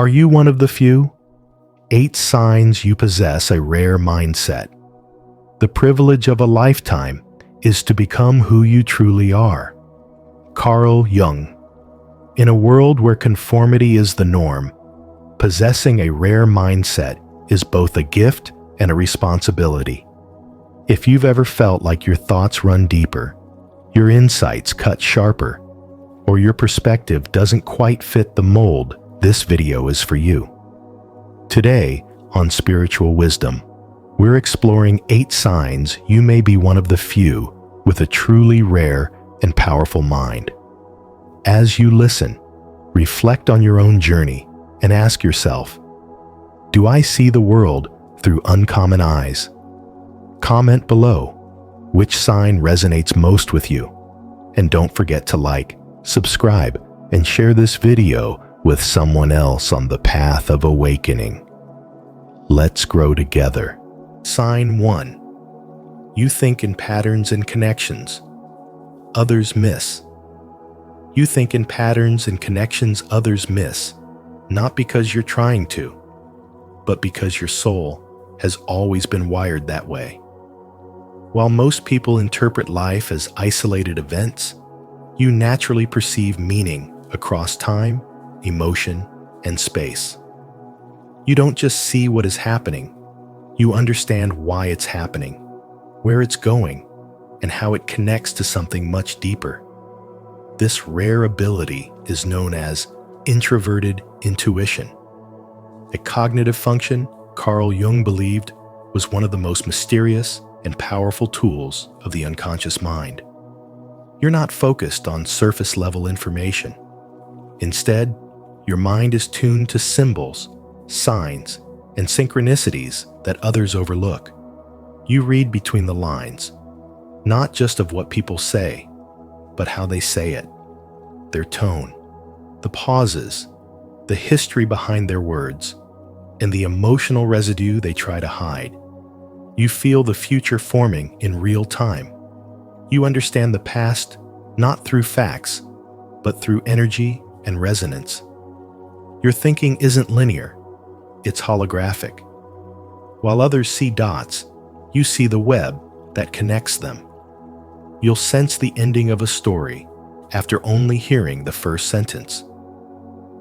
Are you one of the few? 8 signs you possess a rare mindset. The privilege of a lifetime is to become who you truly are. Carl Jung. In a world where conformity is the norm, possessing a rare mindset is both a gift and a responsibility. If you've ever felt like your thoughts run deeper, your insights cut sharper, or your perspective doesn't quite fit the mold, this video is for you. Today, on Spiritual Wisdom, we're exploring 8 signs you may be one of the few with a truly rare and powerful mind. As you listen, reflect on your own journey and ask yourself, do I see the world through uncommon eyes? Comment below which sign resonates most with you. And don't forget to like, subscribe, and share this video with someone else on the path of awakening. Let's grow together. Sign 1. You think in patterns and connections others miss. You think in patterns and connections others miss, not because you're trying to, but because your soul has always been wired that way. While most people interpret life as isolated events, you naturally perceive meaning across time, emotion, and space. You don't just see what is happening, you understand why it's happening, where it's going, and how it connects to something much deeper. This rare ability is known as introverted intuition, a cognitive function Carl Jung believed was one of the most mysterious and powerful tools of the unconscious mind. You're not focused on surface-level information. Instead, your mind is tuned to symbols, signs, and synchronicities that others overlook. You read between the lines, not just of what people say, but how they say it, their tone, the pauses, the history behind their words, and the emotional residue they try to hide. You feel the future forming in real time. You understand the past not through facts, but through energy and resonance. Your thinking isn't linear, it's holographic. While others see dots, you see the web that connects them. You'll sense the ending of a story after only hearing the first sentence.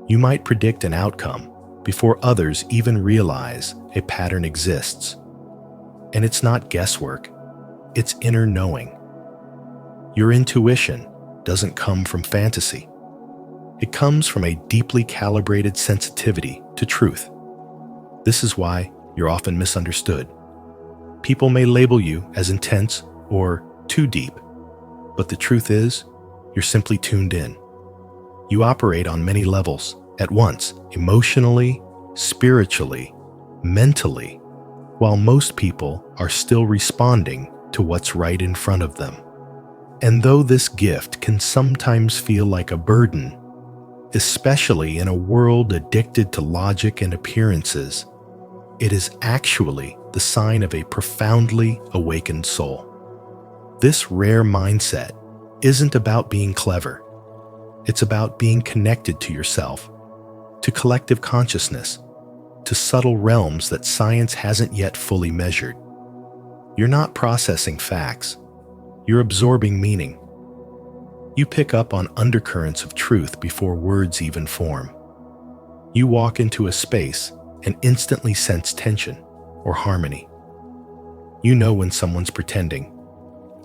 You might predict an outcome before others even realize a pattern exists. And it's not guesswork, it's inner knowing. Your intuition doesn't come from fantasy. It comes from a deeply calibrated sensitivity to truth. This is why you're often misunderstood. People may label you as intense or too deep, but the truth is, you're simply tuned in. You operate on many levels at once, emotionally, spiritually, mentally, while most people are still responding to what's right in front of them. And though this gift can sometimes feel like a burden, especially in a world addicted to logic and appearances, it is actually the sign of a profoundly awakened soul. This rare mindset isn't about being clever. It's about being connected to yourself, to collective consciousness, to subtle realms that science hasn't yet fully measured. You're not processing facts. You're absorbing meaning. You pick up on undercurrents of truth before words even form. You walk into a space and instantly sense tension or harmony. You know when someone's pretending,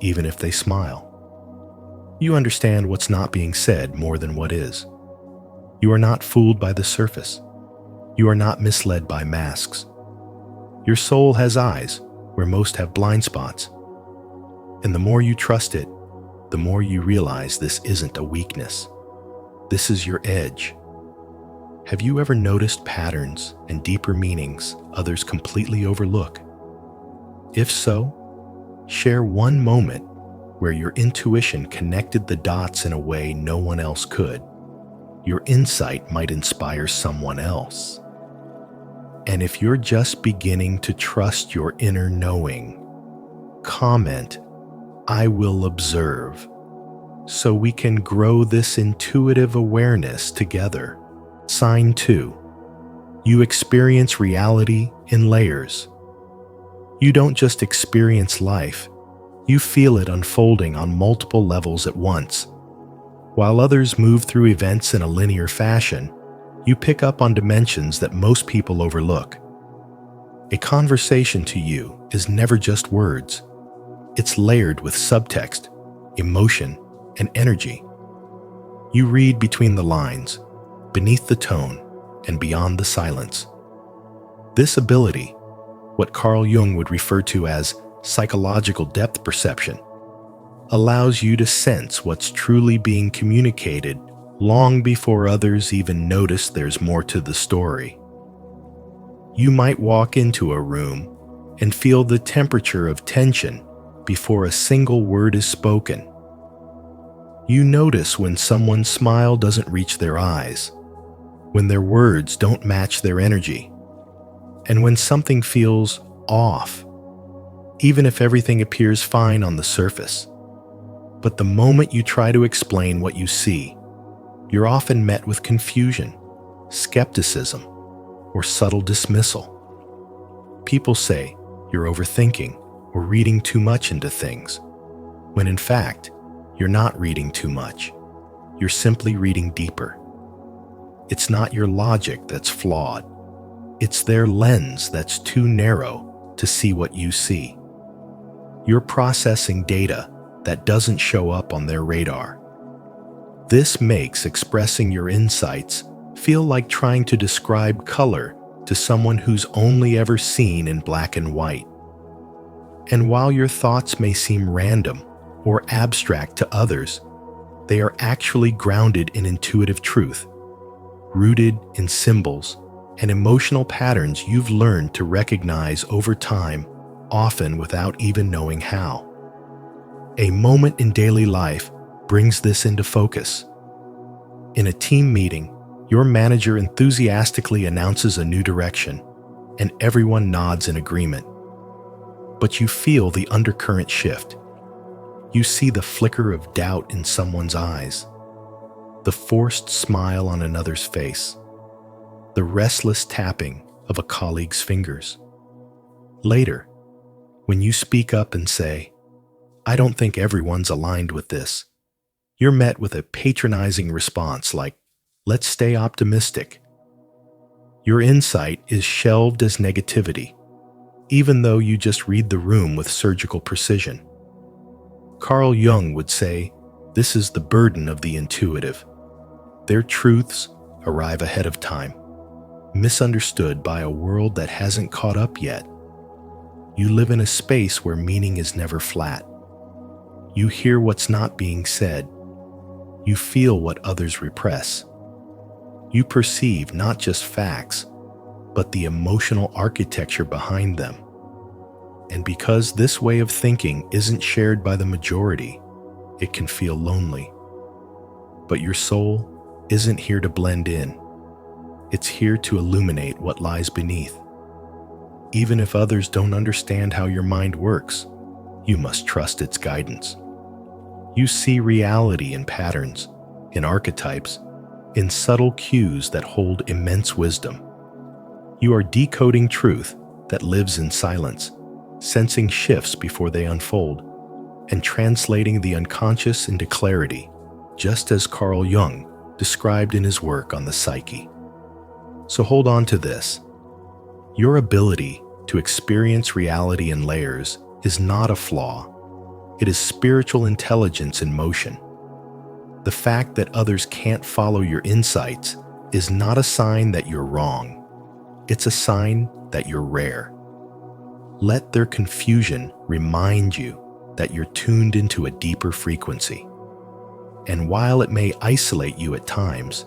even if they smile. You understand what's not being said more than what is. You are not fooled by the surface. You are not misled by masks. Your soul has eyes where most have blind spots. And the more you trust it, the more you realize this isn't a weakness. This is your edge. Have you ever noticed patterns and deeper meanings others completely overlook? If so, share one moment where your intuition connected the dots in a way no one else could. Your insight might inspire someone else. And if you're just beginning to trust your inner knowing, comment, "I will observe," so we can grow this intuitive awareness together. Sign 2. You experience reality in layers. You don't just experience life, you feel it unfolding on multiple levels at once. While others move through events in a linear fashion, you pick up on dimensions that most people overlook. A conversation to you is never just words. It's layered with subtext, emotion, and energy. You read between the lines, beneath the tone, and beyond the silence. This ability, what Carl Jung would refer to as psychological depth perception, allows you to sense what's truly being communicated long before others even notice there's more to the story. You might walk into a room and feel the temperature of tension before a single word is spoken. You notice when someone's smile doesn't reach their eyes, when their words don't match their energy, and when something feels off, even if everything appears fine on the surface. But the moment you try to explain what you see, you're often met with confusion, skepticism, or subtle dismissal. People say you're overthinking or reading too much into things, when in fact, you're not reading too much. You're simply reading deeper. It's not your logic that's flawed. It's their lens that's too narrow to see what you see. You're processing data that doesn't show up on their radar. This makes expressing your insights feel like trying to describe color to someone who's only ever seen in black and white. And while your thoughts may seem random or abstract to others, they are actually grounded in intuitive truth, rooted in symbols and emotional patterns you've learned to recognize over time, often without even knowing how. A moment in daily life brings this into focus. In a team meeting, your manager enthusiastically announces a new direction, and everyone nods in agreement. But you feel the undercurrent shift. You see the flicker of doubt in someone's eyes, the forced smile on another's face, the restless tapping of a colleague's fingers. Later, when you speak up and say, "I don't think everyone's aligned with this," you're met with a patronizing response like, "Let's stay optimistic." Your insight is shelved as negativity, even though you just read the room with surgical precision. Carl Jung would say, this is the burden of the intuitive. Their truths arrive ahead of time, misunderstood by a world that hasn't caught up yet. You live in a space where meaning is never flat. You hear what's not being said. You feel what others repress. You perceive not just facts, but the emotional architecture behind them. And because this way of thinking isn't shared by the majority, it can feel lonely. But your soul isn't here to blend in. It's here to illuminate what lies beneath. Even if others don't understand how your mind works, you must trust its guidance. You see reality in patterns, in archetypes, in subtle cues that hold immense wisdom. You are decoding truth that lives in silence, sensing shifts before they unfold, and translating the unconscious into clarity, just as Carl Jung described in his work on the psyche. So hold on to this. Your ability to experience reality in layers is not a flaw. It is spiritual intelligence in motion. The fact that others can't follow your insights is not a sign that you're wrong. It's a sign that you're rare. Let their confusion remind you that you're tuned into a deeper frequency. And while it may isolate you at times,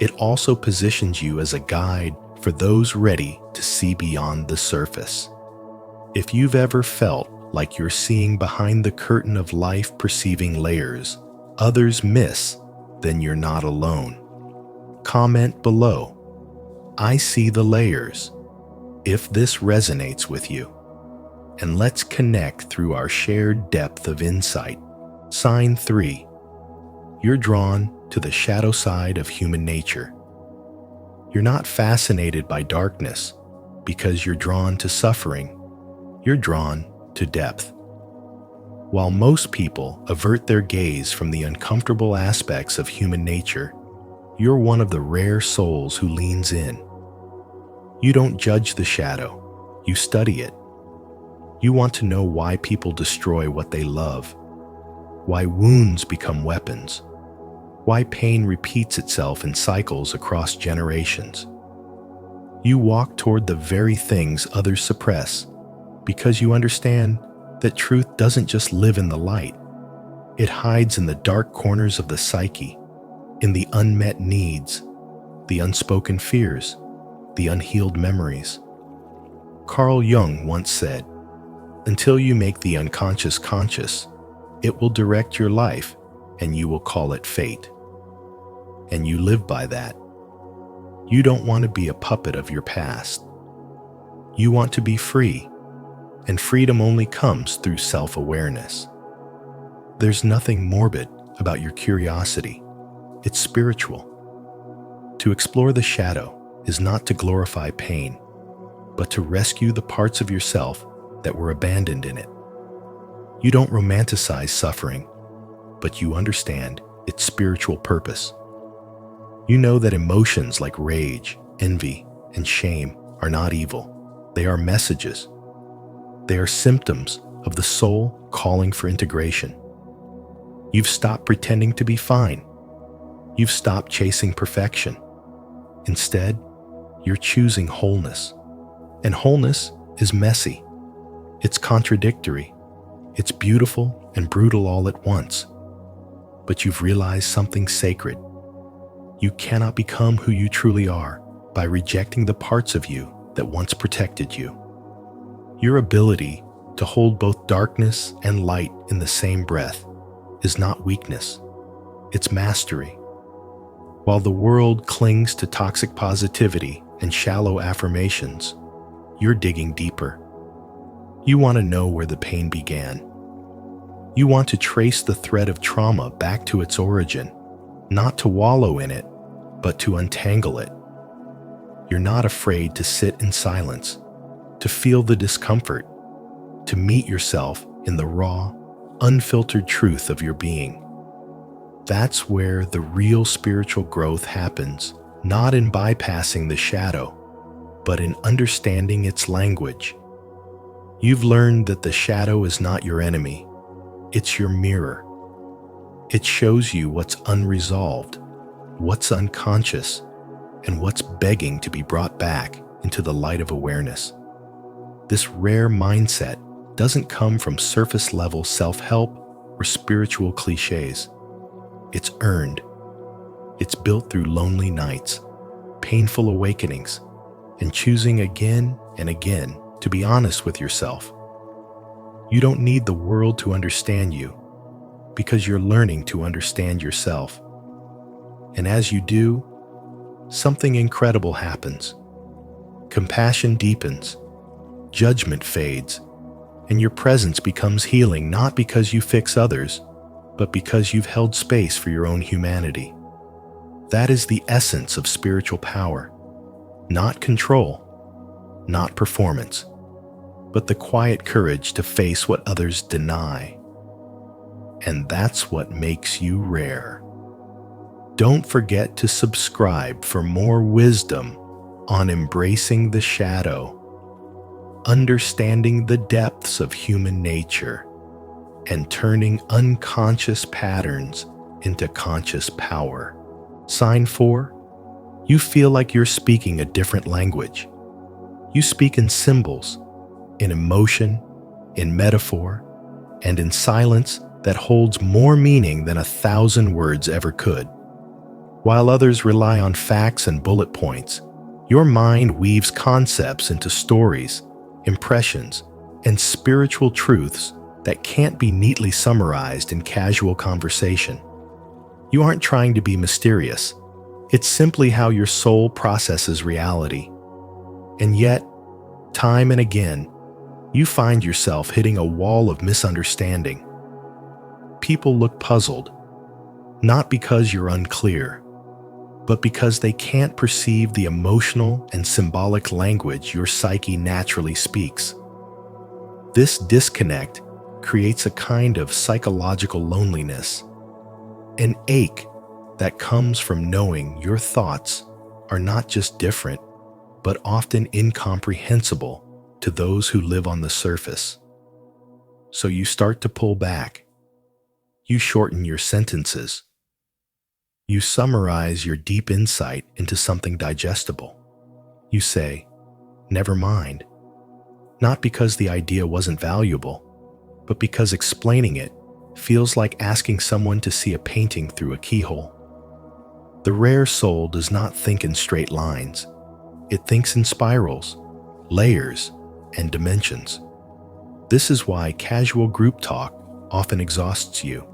it also positions you as a guide for those ready to see beyond the surface. If you've ever felt like you're seeing behind the curtain of life, perceiving layers others miss, then you're not alone. Comment below, "I see the layers," if this resonates with you. And let's connect through our shared depth of insight. Sign 3. You're drawn to the shadow side of human nature. You're not fascinated by darkness because you're drawn to suffering. You're drawn to depth. While most people avert their gaze from the uncomfortable aspects of human nature, you're one of the rare souls who leans in. You don't judge the shadow, you study it. You want to know why people destroy what they love, why wounds become weapons, why pain repeats itself in cycles across generations. You walk toward the very things others suppress because you understand that truth doesn't just live in the light. It hides in the dark corners of the psyche, in the unmet needs, the unspoken fears, the unhealed memories. Carl Jung once said, "Until you make the unconscious conscious, it will direct your life and you will call it fate." And you live by that. You don't want to be a puppet of your past. You want to be free, and freedom only comes through self-awareness. There's nothing morbid about your curiosity. It's spiritual. To explore the shadow is not to glorify pain, but to rescue the parts of yourself that were abandoned in it. You don't romanticize suffering, but you understand its spiritual purpose. You know that emotions like rage, envy, and shame are not evil. They are messages. They are symptoms of the soul calling for integration. You've stopped pretending to be fine. You've stopped chasing perfection. Instead, you're choosing wholeness. And wholeness is messy. It's contradictory. It's beautiful and brutal all at once. But you've realized something sacred. You cannot become who you truly are by rejecting the parts of you that once protected you. Your ability to hold both darkness and light in the same breath is not weakness, it's mastery. While the world clings to toxic positivity and shallow affirmations, you're digging deeper. You want to know where the pain began. You want to trace the thread of trauma back to its origin, not to wallow in it, but to untangle it. You're not afraid to sit in silence, to feel the discomfort, to meet yourself in the raw, unfiltered truth of your being. That's where the real spiritual growth happens, not in bypassing the shadow, but in understanding its language. You've learned that the shadow is not your enemy, it's your mirror. It shows you what's unresolved, what's unconscious, and what's begging to be brought back into the light of awareness. This rare mindset doesn't come from surface-level self-help or spiritual cliches. It's earned. It's built through lonely nights, painful awakenings, and choosing again and again to be honest with yourself. You don't need the world to understand you because you're learning to understand yourself. And as you do, something incredible happens. Compassion deepens, judgment fades, and your presence becomes healing not because you fix others, but because you've held space for your own humanity. That is the essence of spiritual power. Not control, not performance, but the quiet courage to face what others deny. And that's what makes you rare. Don't forget to subscribe for more wisdom on embracing the shadow, understanding the depths of human nature, and turning unconscious patterns into conscious power. Sign 4. You feel like you're speaking a different language. You speak in symbols, in emotion, in metaphor, and in silence that holds more meaning than 1,000 words ever could. While others rely on facts and bullet points, your mind weaves concepts into stories, impressions, and spiritual truths that can't be neatly summarized in casual conversation. You aren't trying to be mysterious. It's simply how your soul processes reality. And yet, time and again, you find yourself hitting a wall of misunderstanding. People look puzzled, not because you're unclear, but because they can't perceive the emotional and symbolic language your psyche naturally speaks. This disconnect creates a kind of psychological loneliness, an ache that comes from knowing your thoughts are not just different, but often incomprehensible to those who live on the surface. So you start to pull back. You shorten your sentences. You summarize your deep insight into something digestible. You say, "Never mind," not because the idea wasn't valuable, but because explaining it feels like asking someone to see a painting through a keyhole. The rare soul does not think in straight lines. It thinks in spirals, layers, and dimensions. This is why casual group talk often exhausts you.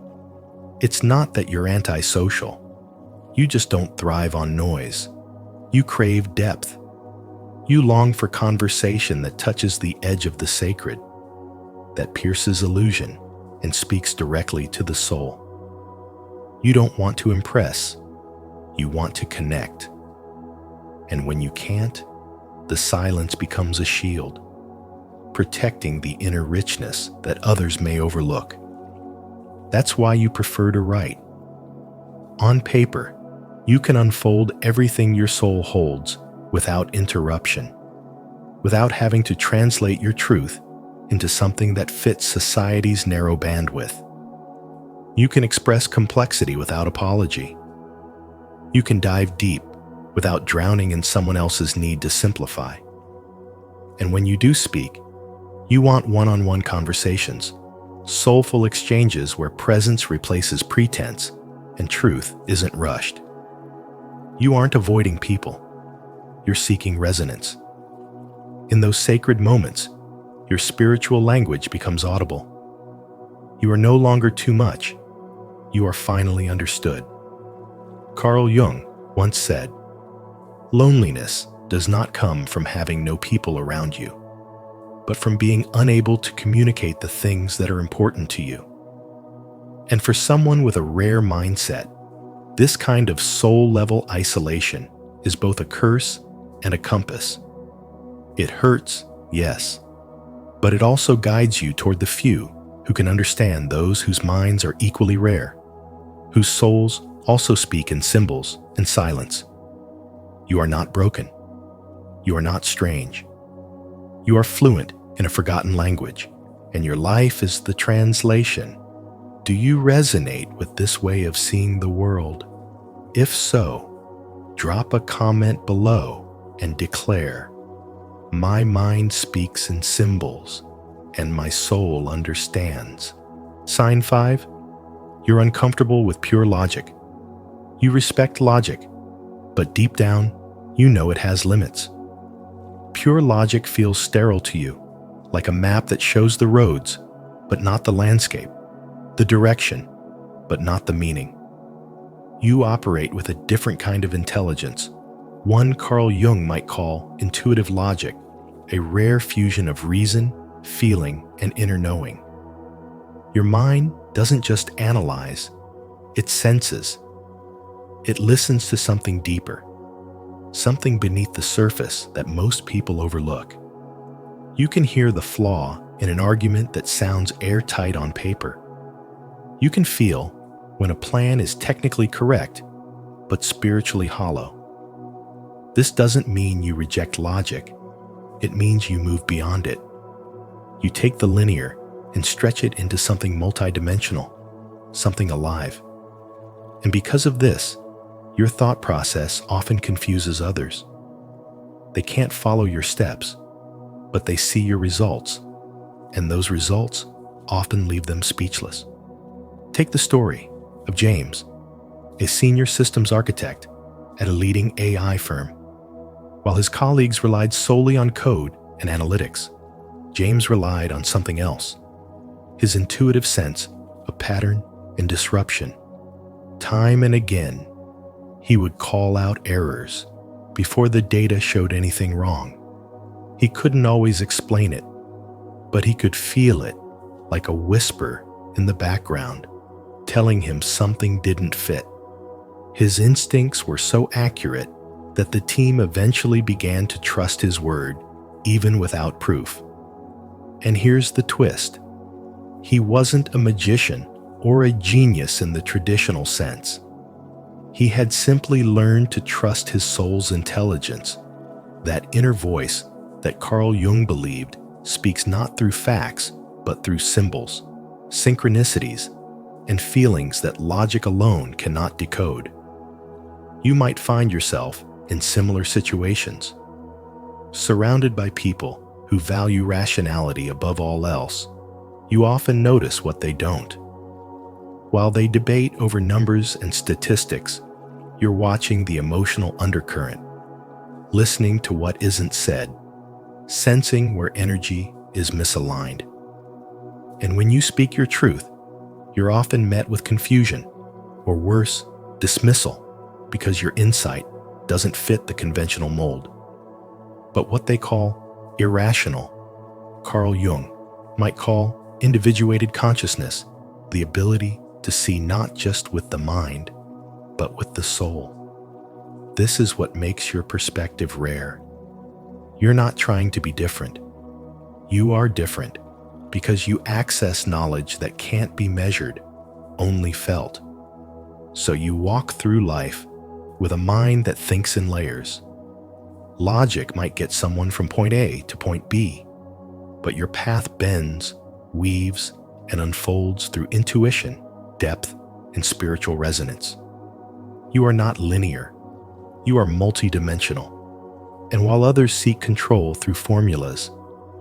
It's not that you're antisocial. You just don't thrive on noise. You crave depth. You long for conversation that touches the edge of the sacred, that pierces illusion and speaks directly to the soul. You don't want to impress. You want to connect. And when you can't, the silence becomes a shield, protecting the inner richness that others may overlook. That's why you prefer to write. On paper, you can unfold everything your soul holds without interruption, without having to translate your truth into something that fits society's narrow bandwidth. You can express complexity without apology. You can dive deep without drowning in someone else's need to simplify. And when you do speak, you want one-on-one conversations, soulful exchanges where presence replaces pretense and truth isn't rushed. You aren't avoiding people. You're seeking resonance. In those sacred moments, your spiritual language becomes audible. You are no longer too much. You are finally understood. Carl Jung once said, "Loneliness does not come from having no people around you, but from being unable to communicate the things that are important to you." And for someone with a rare mindset, this kind of soul-level isolation is both a curse and a compass. It hurts, yes, but it also guides you toward the few who can understand those whose minds are equally rare, whose souls also speak in symbols and silence. You are not broken. You are not strange. You are fluent in a forgotten language, and your life is the translation. Do you resonate with this way of seeing the world? If so, drop a comment below and declare, "My mind speaks in symbols, and my soul understands." Sign 5. You're uncomfortable with pure logic. You respect logic, but deep down, you know it has limits. Pure logic feels sterile to you, like a map that shows the roads, but not the landscape, the direction, but not the meaning. You operate with a different kind of intelligence, one Carl Jung might call intuitive logic, a rare fusion of reason, feeling, and inner knowing. Your mind doesn't just analyze, it senses. It listens to something deeper, something beneath the surface that most people overlook. You can hear the flaw in an argument that sounds airtight on paper. You can feel when a plan is technically correct, but spiritually hollow. This doesn't mean you reject logic. It means you move beyond it. You take the linear and stretch it into something multidimensional, something alive. And because of this, your thought process often confuses others. They can't follow your steps, but they see your results, and those results often leave them speechless. Take the story of James, a senior systems architect at a leading AI firm. While his colleagues relied solely on code and analytics, James relied on something else, his intuitive sense of pattern and disruption. Time and again, he would call out errors before the data showed anything wrong. He couldn't always explain it, but he could feel it like a whisper in the background, telling him something didn't fit. His instincts were so accurate that the team eventually began to trust his word, even without proof. And here's the twist. He wasn't a magician or a genius in the traditional sense. He had simply learned to trust his soul's intelligence, that inner voice that Carl Jung believed speaks not through facts, but through symbols, synchronicities, and feelings that logic alone cannot decode. You might find yourself in similar situations, surrounded by people who value rationality above all else. You often notice what they don't. While they debate over numbers and statistics, you're watching the emotional undercurrent, listening to what isn't said, sensing where energy is misaligned. And when you speak your truth, you're often met with confusion, or worse, dismissal, because your insight doesn't fit the conventional mold. But what they call irrational, Carl Jung might call individuated consciousness, the ability to see not just with the mind, but with the soul. This is what makes your perspective rare. You're not trying to be different. You are different because you access knowledge that can't be measured, only felt. So you walk through life with a mind that thinks in layers. Logic might get someone from point A to point B, but your path bends, weaves, and unfolds through intuition, depth, and spiritual resonance. You are not linear. You are multidimensional. And while others seek control through formulas,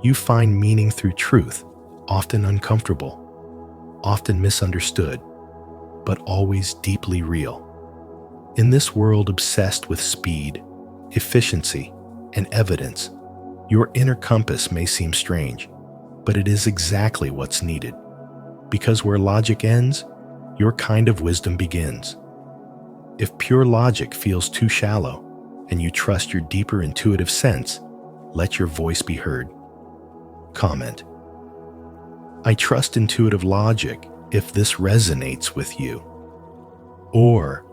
you find meaning through truth, often uncomfortable, often misunderstood, but always deeply real. In this world obsessed with speed, efficiency, and evidence, your inner compass may seem strange, but it is exactly what's needed. Because where logic ends, your kind of wisdom begins. If pure logic feels too shallow, and you trust your deeper intuitive sense, let your voice be heard. Comment: I trust intuitive logic if this resonates with you. Or,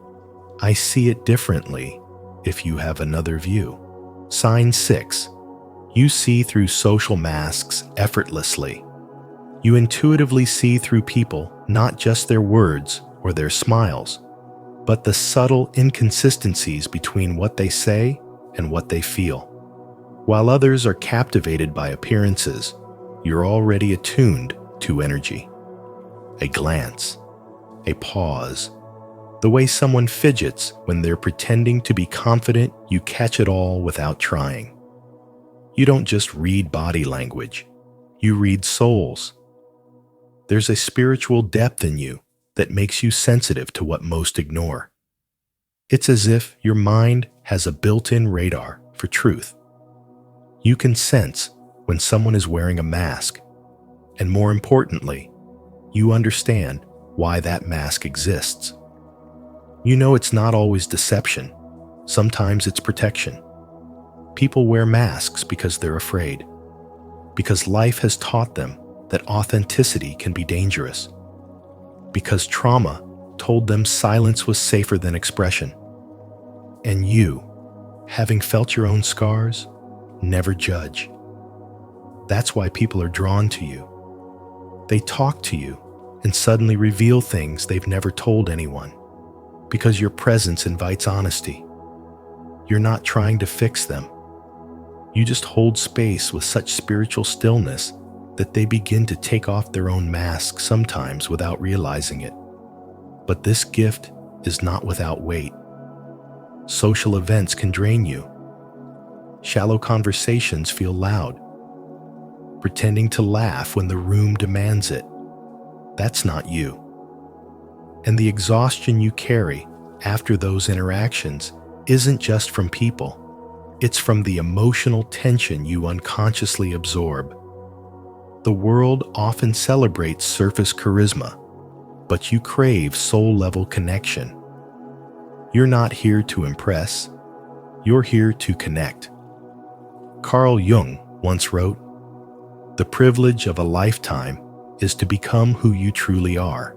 I see it differently if you have another view. Sign 6. You see through social masks effortlessly. You intuitively see through people not just their words or their smiles, but the subtle inconsistencies between what they say and what they feel. While others are captivated by appearances, you're already attuned to energy. A glance, a pause, the way someone fidgets when they're pretending to be confident, you catch it all without trying. You don't just read body language, you read souls. There's a spiritual depth in you that makes you sensitive to what most ignore. It's as if your mind has a built-in radar for truth. You can sense when someone is wearing a mask, and more importantly, you understand why that mask exists. You know it's not always deception. Sometimes it's protection. People wear masks because they're afraid, because life has taught them that authenticity can be dangerous, because trauma told them silence was safer than expression. And you, having felt your own scars, never judge. That's why people are drawn to you. They talk to you and suddenly reveal things they've never told anyone, because your presence invites honesty. You're not trying to fix them. You just hold space with such spiritual stillness that they begin to take off their own masks sometimes without realizing it. But this gift is not without weight. Social events can drain you. Shallow conversations feel loud. Pretending to laugh when the room demands it. That's not you. And the exhaustion you carry after those interactions isn't just from people. It's from the emotional tension you unconsciously absorb. The world often celebrates surface charisma, but you crave soul-level connection. You're not here to impress. You're here to connect. Carl Jung once wrote, "The privilege of a lifetime is to become who you truly are."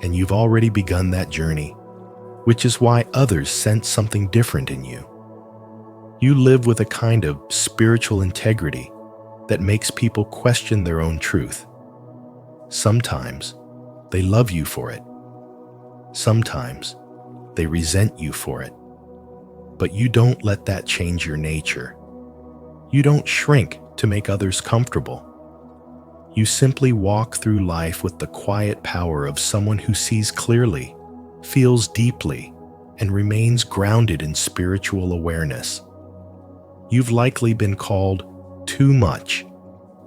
And you've already begun that journey which is why others sense something different in you. You live with a kind of spiritual integrity that makes people question their own truth. Sometimes they love you for it. Sometimes they resent you for it. But you don't let that change your nature. You don't shrink to make others comfortable. You simply walk through life with the quiet power of someone who sees clearly, feels deeply, and remains grounded in spiritual awareness. You've likely been called too much,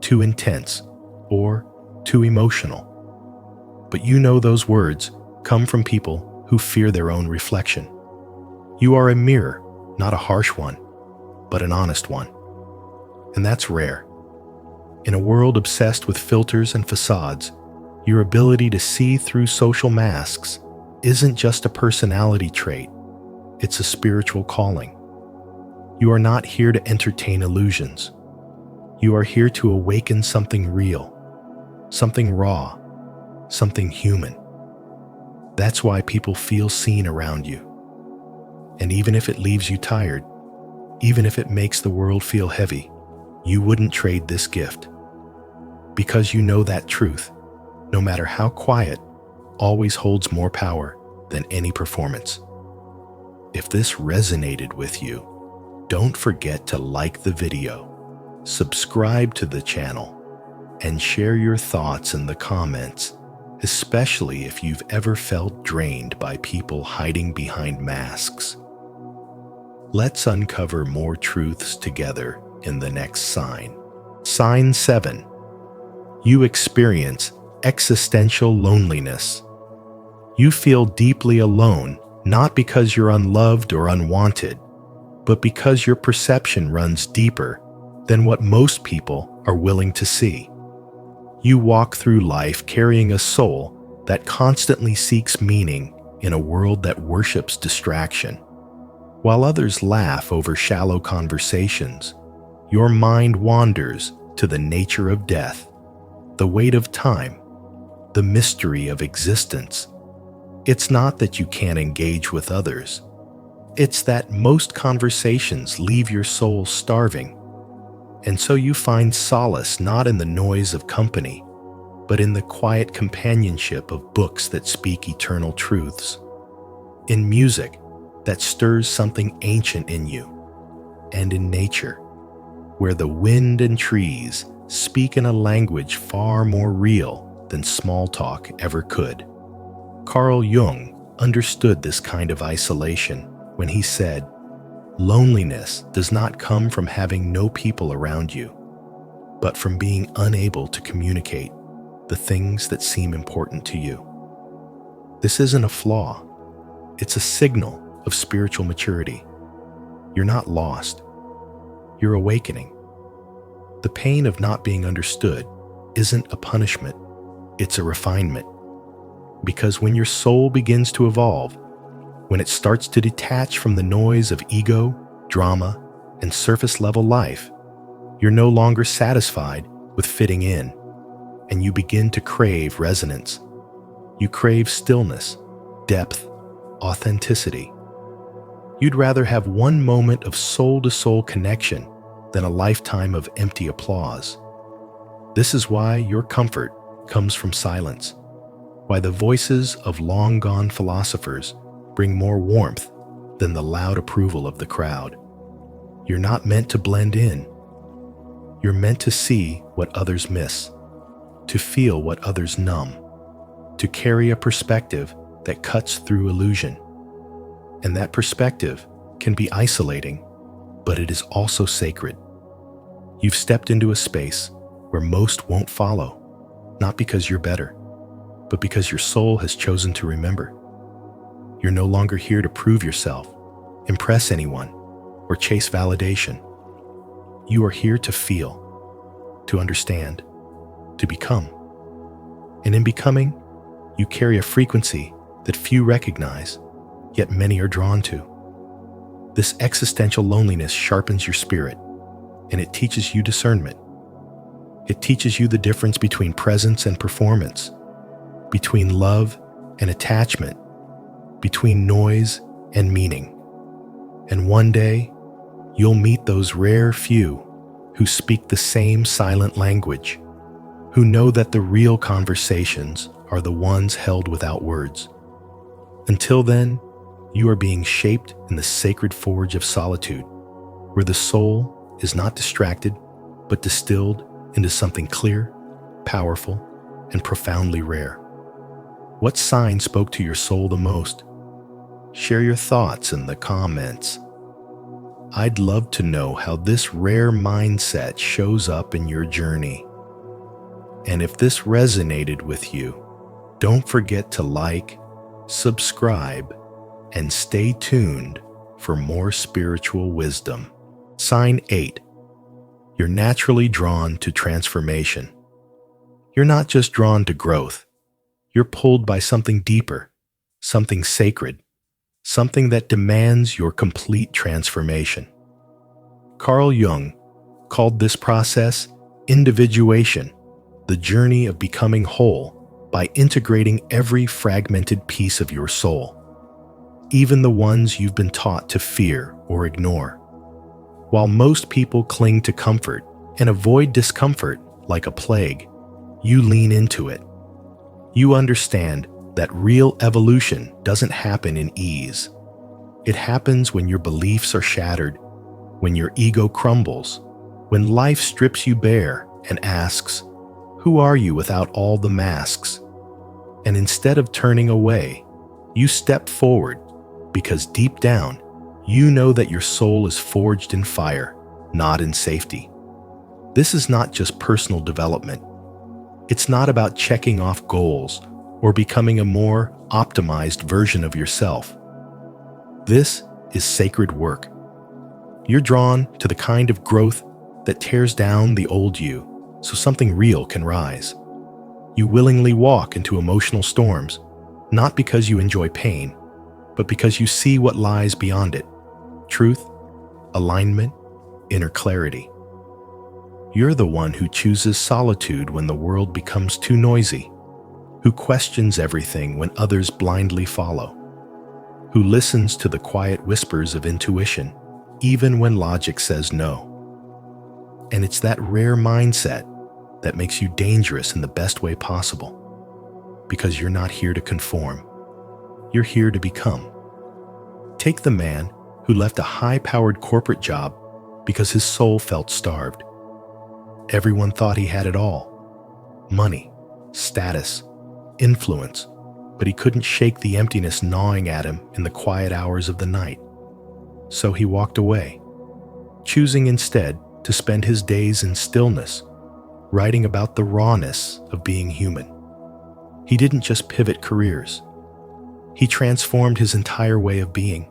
too intense, or too emotional. But you know those words come from people who fear their own reflection. You are a mirror, not a harsh one, but an honest one. And that's rare. In a world obsessed with filters and facades, your ability to see through social masks isn't just a personality trait, it's a spiritual calling. You are not here to entertain illusions. You are here to awaken something real, something raw, something human. That's why people feel seen around you. And even if it leaves you tired, even if it makes the world feel heavy, you wouldn't trade this gift. Because you know that truth, no matter how quiet, always holds more power than any performance. If this resonated with you, don't forget to like the video, subscribe to the channel, and share your thoughts in the comments, especially if you've ever felt drained by people hiding behind masks. Let's uncover more truths together in the next sign. Sign 7. You experience existential loneliness. You feel deeply alone, not because you're unloved or unwanted, but because your perception runs deeper than what most people are willing to see. You walk through life carrying a soul that constantly seeks meaning in a world that worships distraction. While others laugh over shallow conversations, your mind wanders to the nature of death, the weight of time, the mystery of existence. It's not that you can't engage with others. It's that most conversations leave your soul starving. And so you find solace not in the noise of company, but in the quiet companionship of books that speak eternal truths, in music that stirs something ancient in you, and in nature, where the wind and trees speak in a language far more real than small talk ever could. Carl Jung understood this kind of isolation when he said, "Loneliness does not come from having no people around you, but from being unable to communicate the things that seem important to you." This isn't a flaw. It's a signal of spiritual maturity. You're not lost. You're awakening. The pain of not being understood isn't a punishment. It's a refinement. Because when your soul begins to evolve, when it starts to detach from the noise of ego, drama, and surface-level life, you're no longer satisfied with fitting in, and you begin to crave resonance. You crave stillness, depth, authenticity. You'd rather have one moment of soul-to-soul connection than a lifetime of empty applause. This is why your comfort comes from silence, why the voices of long-gone philosophers bring more warmth than the loud approval of the crowd. You're not meant to blend in. You're meant to see what others miss, to feel what others numb, to carry a perspective that cuts through illusion. And that perspective can be isolating, but it is also sacred. You've stepped into a space where most won't follow, not because you're better, but because your soul has chosen to remember. You're no longer here to prove yourself, impress anyone, or chase validation. You are here to feel, to understand, to become. And in becoming, you carry a frequency that few recognize, yet many are drawn to. This existential loneliness sharpens your spirit, and it teaches you discernment. It teaches you the difference between presence and performance, between love and attachment, between noise and meaning. And one day, you'll meet those rare few who speak the same silent language, who know that the real conversations are the ones held without words. Until then, you are being shaped in the sacred forge of solitude, where the soul is not distracted, but distilled into something clear, powerful, and profoundly rare. What sign spoke to your soul the most? Share your thoughts in the comments. I'd love to know how this rare mindset shows up in your journey. And if this resonated with you, don't forget to like, subscribe, and stay tuned for more spiritual wisdom. Sign 8. You're naturally drawn to transformation. You're not just drawn to growth. You're pulled by something deeper, something sacred, something that demands your complete transformation. Carl Jung called this process individuation, the journey of becoming whole by integrating every fragmented piece of your soul, even the ones you've been taught to fear or ignore. While most people cling to comfort and avoid discomfort like a plague, you lean into it. You understand that real evolution doesn't happen in ease. It happens when your beliefs are shattered, when your ego crumbles, when life strips you bare and asks, "Who are you without all the masks?" And instead of turning away, you step forward because deep down, you know that your soul is forged in fire, not in safety. This is not just personal development. It's not about checking off goals or becoming a more optimized version of yourself. This is sacred work. You're drawn to the kind of growth that tears down the old you so something real can rise. You willingly walk into emotional storms, not because you enjoy pain, but because you see what lies beyond it: truth, alignment, inner clarity. You're the one who chooses solitude when the world becomes too noisy, who questions everything when others blindly follow, who listens to the quiet whispers of intuition, even when logic says no. And it's that rare mindset that makes you dangerous in the best way possible, because you're not here to conform. You're here to become. Take the man who left a high-powered corporate job because his soul felt starved. Everyone thought he had it all: money, status, influence, but he couldn't shake the emptiness gnawing at him in the quiet hours of the night. So he walked away, choosing instead to spend his days in stillness, writing about the rawness of being human. He didn't just pivot careers. He transformed his entire way of being.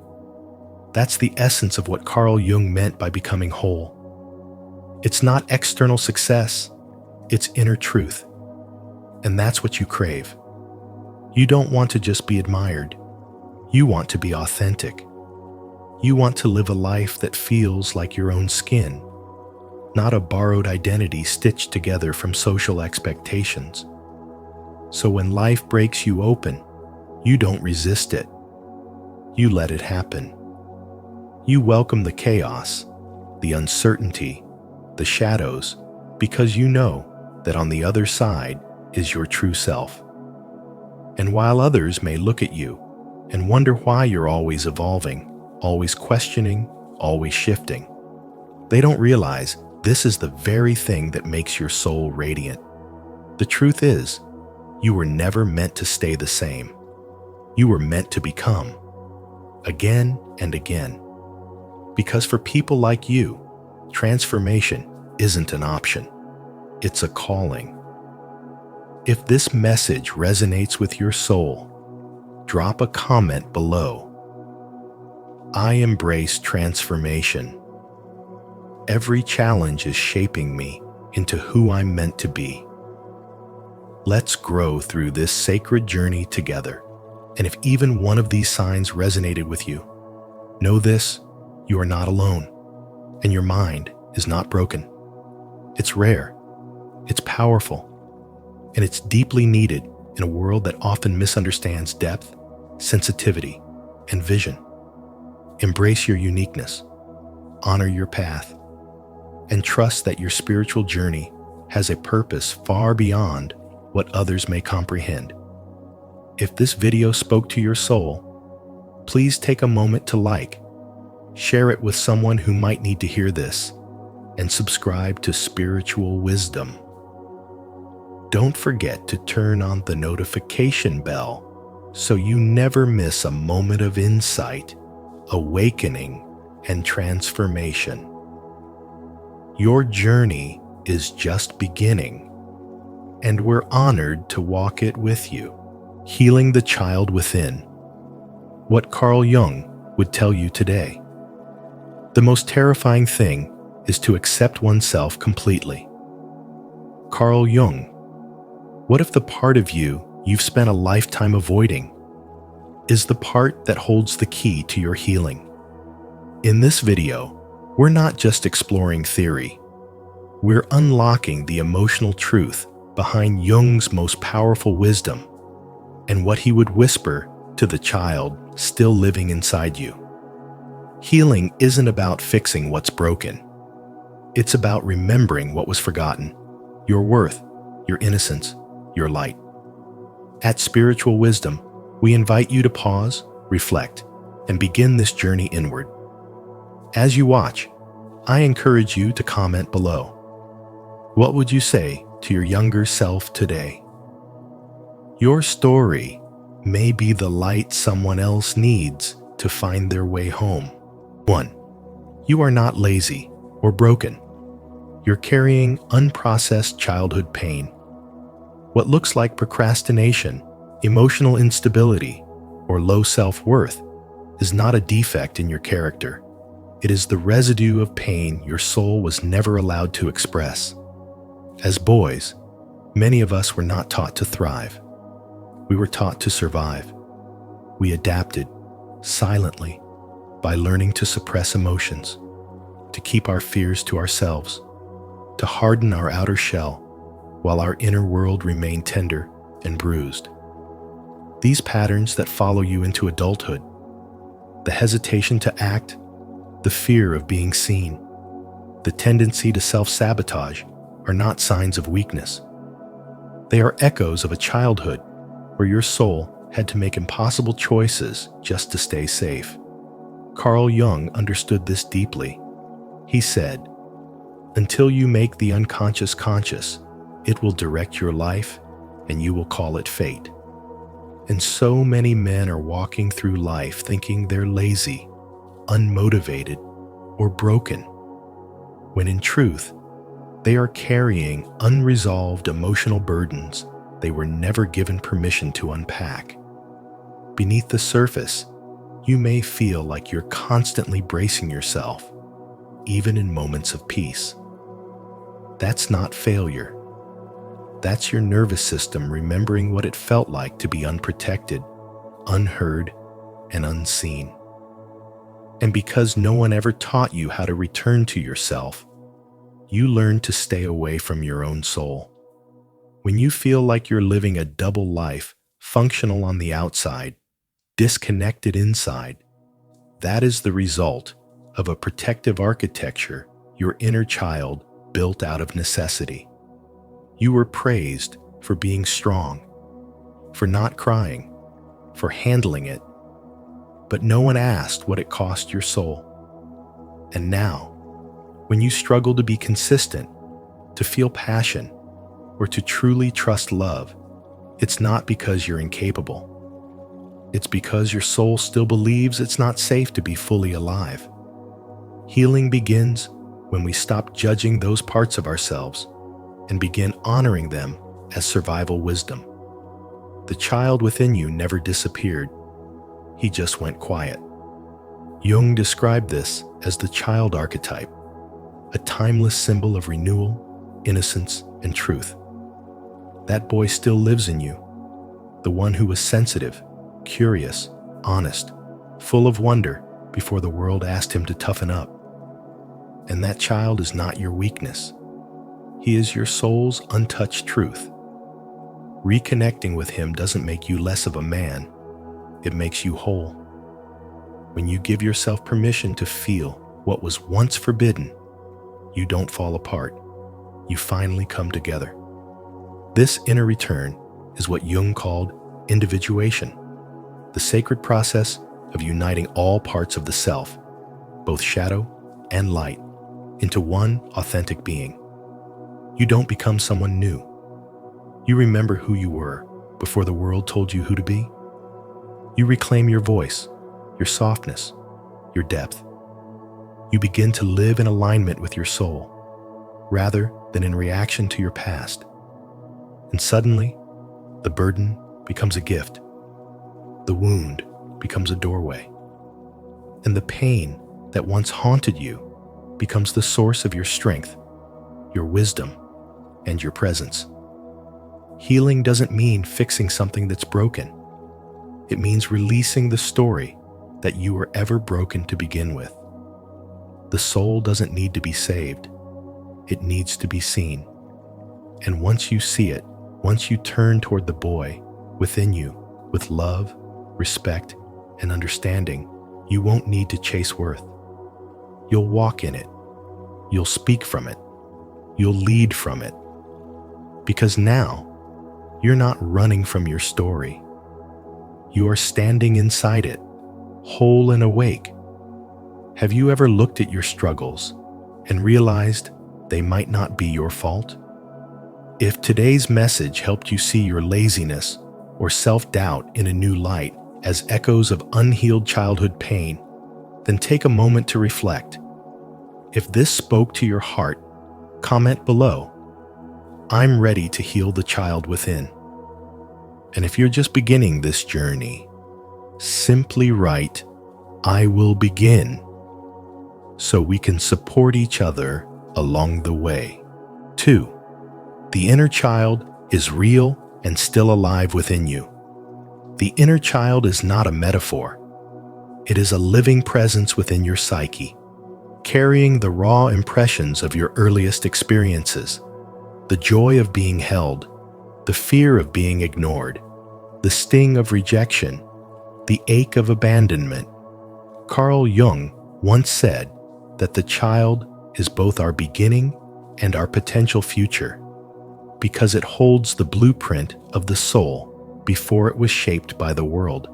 That's the essence of what Carl Jung meant by becoming whole. It's not external success, it's inner truth. And that's what you crave. You don't want to just be admired. You want to be authentic. You want to live a life that feels like your own skin, not a borrowed identity stitched together from social expectations. So when life breaks you open, you don't resist it. You let it happen. You welcome the chaos, the uncertainty, the shadows, because you know that on the other side is your true self. And while others may look at you and wonder why you're always evolving, always questioning, always shifting, they don't realize this is the very thing that makes your soul radiant. The truth is, you were never meant to stay the same. You were meant to become, again and again. Because for people like you, transformation isn't an option. It's a calling. If this message resonates with your soul, drop a comment below. I embrace transformation. Every challenge is shaping me into who I'm meant to be. Let's grow through this sacred journey together. And if even one of these signs resonated with you, know this: you are not alone, and your mind is not broken. It's rare, it's powerful, and it's deeply needed in a world that often misunderstands depth, sensitivity, and vision. Embrace your uniqueness, honor your path, and trust that your spiritual journey has a purpose far beyond what others may comprehend. If this video spoke to your soul, please take a moment to like, share it with someone who might need to hear this, and subscribe to Spiritual Wisdom. Don't forget to turn on the notification bell so you never miss a moment of insight, awakening, and transformation. Your journey is just beginning, and we're honored to walk it with you. Healing the child within. What Carl Jung would tell you today. The most terrifying thing is to accept oneself completely. Carl Jung. What if the part of you you've spent a lifetime avoiding is the part that holds the key to your healing? In this video, we're not just exploring theory. We're unlocking the emotional truth behind Jung's most powerful wisdom and what he would whisper to the child still living inside you. Healing isn't about fixing what's broken. It's about remembering what was forgotten, your worth, your innocence, your light. At Spiritual Wisdom, we invite you to pause, reflect, and begin this journey inward. As you watch, I encourage you to comment below. What would you say to your younger self today? Your story may be the light someone else needs to find their way home. 1. You are not lazy or broken. You're carrying unprocessed childhood pain. What looks like procrastination, emotional instability, or low self-worth is not a defect in your character. It is the residue of pain your soul was never allowed to express. As boys, many of us were not taught to thrive. We were taught to survive. We adapted, silently, by learning to suppress emotions, to keep our fears to ourselves, to harden our outer shell, while our inner world remained tender and bruised. These patterns that follow you into adulthood, the hesitation to act, the fear of being seen, the tendency to self-sabotage are not signs of weakness. They are echoes of a childhood where your soul had to make impossible choices just to stay safe. Carl Jung understood this deeply. He said, "Until you make the unconscious conscious, it will direct your life and you will call it fate." And so many men are walking through life thinking they're lazy, unmotivated, or broken, when in truth, they are carrying unresolved emotional burdens they were never given permission to unpack. Beneath the surface, you may feel like you're constantly bracing yourself, even in moments of peace. That's not failure. That's your nervous system remembering what it felt like to be unprotected, unheard, and unseen. And because no one ever taught you how to return to yourself, you learn to stay away from your own soul. When you feel like you're living a double life, functional on the outside, disconnected inside, that is the result of a protective architecture your inner child built out of necessity. You were praised for being strong, for not crying, for handling it, but no one asked what it cost your soul. And now, when you struggle to be consistent, to feel passion, or to truly trust love, it's not because you're incapable. It's because your soul still believes it's not safe to be fully alive. Healing begins when we stop judging those parts of ourselves and begin honoring them as survival wisdom. The child within you never disappeared. He just went quiet. Jung described this as the child archetype, a timeless symbol of renewal, innocence, and truth. That boy still lives in you, the one who was sensitive, curious, honest, full of wonder before the world asked him to toughen up. And that child is not your weakness. He is your soul's untouched truth. Reconnecting with him doesn't make you less of a man. it makes you whole. When you give yourself permission to feel what was once forbidden, you don't fall apart. You finally come together. This inner return is what Jung called individuation, the sacred process of uniting all parts of the self, both shadow and light, into one authentic being. You don't become someone new. You remember who you were before the world told you who to be. You reclaim your voice, your softness, your depth. You begin to live in alignment with your soul, rather than in reaction to your past. And suddenly, the burden becomes a gift. The wound becomes a doorway. And the pain that once haunted you becomes the source of your strength, your wisdom, and your presence. Healing doesn't mean fixing something that's broken. It means releasing the story that you were ever broken to begin with. The soul doesn't need to be saved. It needs to be seen. And once you see it, once you turn toward the boy within you with love, respect, and understanding, you won't need to chase worth. You'll walk in it. You'll speak from it. You'll lead from it. Because now, you're not running from your story. You are standing inside it, whole and awake. Have you ever looked at your struggles and realized they might not be your fault? If today's message helped you see your laziness or self-doubt in a new light as echoes of unhealed childhood pain, then take a moment to reflect. If this spoke to your heart, comment below. I'm ready to heal the child within. And if you're just beginning this journey, simply write, I will begin, so we can support each other along the way. 2. The inner child is real and still alive within you. The inner child is not a metaphor. It is a living presence within your psyche, carrying the raw impressions of your earliest experiences, the joy of being held, the fear of being ignored, the sting of rejection, the ache of abandonment. Carl Jung once said that the child is both our beginning and our potential future, because it holds the blueprint of the soul before it was shaped by the world.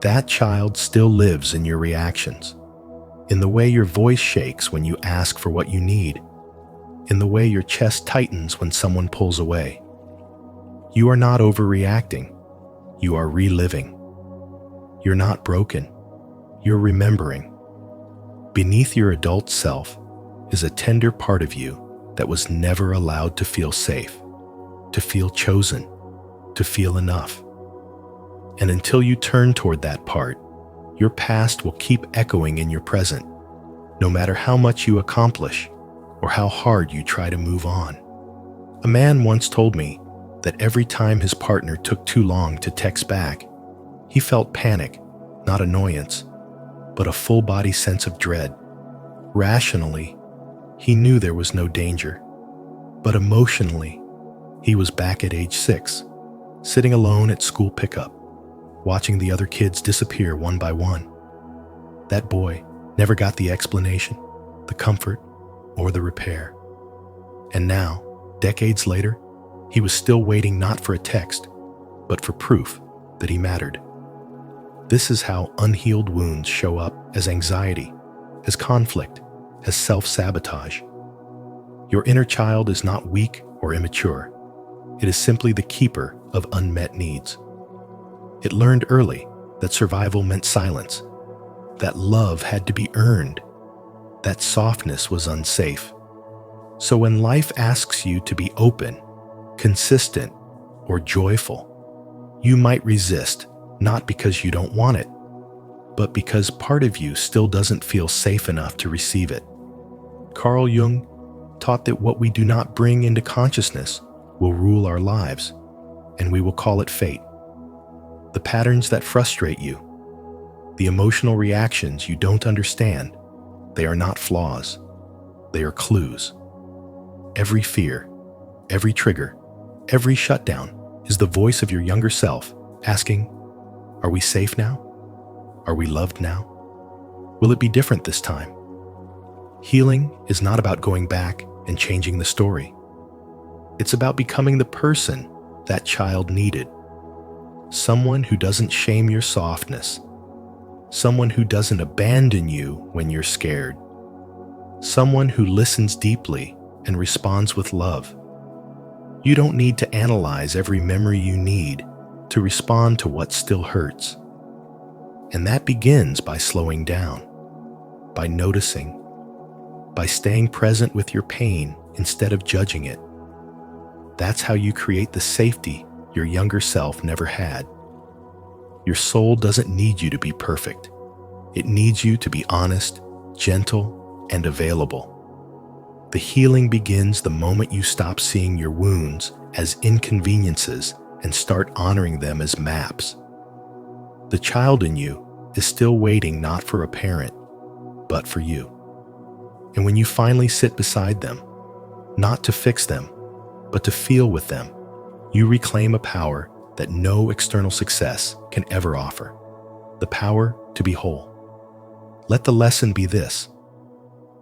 That child still lives in your reactions, in the way your voice shakes when you ask for what you need, in the way your chest tightens when someone pulls away. You are not overreacting. You are reliving. You're not broken. You're remembering. Beneath your adult self is a tender part of you that was never allowed to feel safe, to feel chosen, to feel enough. And until you turn toward that part, your past will keep echoing in your present, no matter how much you accomplish or how hard you try to move on. A man once told me that every time his partner took too long to text back, he felt panic, not annoyance, but a full-body sense of dread. Rationally, he knew there was no danger, but emotionally, he was back at age 6, sitting alone at school pickup, watching the other kids disappear one by one. That boy never got the explanation, the comfort, or the repair. And now, decades later, he was still waiting not for a text, but for proof that he mattered. This is how unhealed wounds show up as anxiety, as conflict, as self-sabotage. Your inner child is not weak or immature. It is simply the keeper of unmet needs. It learned early that survival meant silence, that love had to be earned, that softness was unsafe. So when life asks you to be open, consistent, or joyful, you might resist, not because you don't want it, but because part of you still doesn't feel safe enough to receive it. Carl Jung taught that what we do not bring into consciousness will rule our lives, and we will call it fate. The patterns that frustrate you, the emotional reactions you don't understand, they are not flaws, they are clues. Every fear, every trigger, every shutdown is the voice of your younger self asking, Are we safe now? Are we loved now? Will it be different this time? Healing is not about going back and changing the story. It's about becoming the person that child needed. Someone who doesn't shame your softness. Someone who doesn't abandon you when you're scared. Someone who listens deeply and responds with love. You don't need to analyze every memory you need to respond to what still hurts. And that begins by slowing down, by noticing, by staying present with your pain instead of judging it. That's how you create the safety your younger self never had. Your soul doesn't need you to be perfect. It needs you to be honest, gentle, and available. The healing begins the moment you stop seeing your wounds as inconveniences and start honoring them as maps. The child in you is still waiting not for a parent, but for you. And when you finally sit beside them, not to fix them, but to feel with them, you reclaim a power that no external success can ever offer. The power to be whole. Let the lesson be this: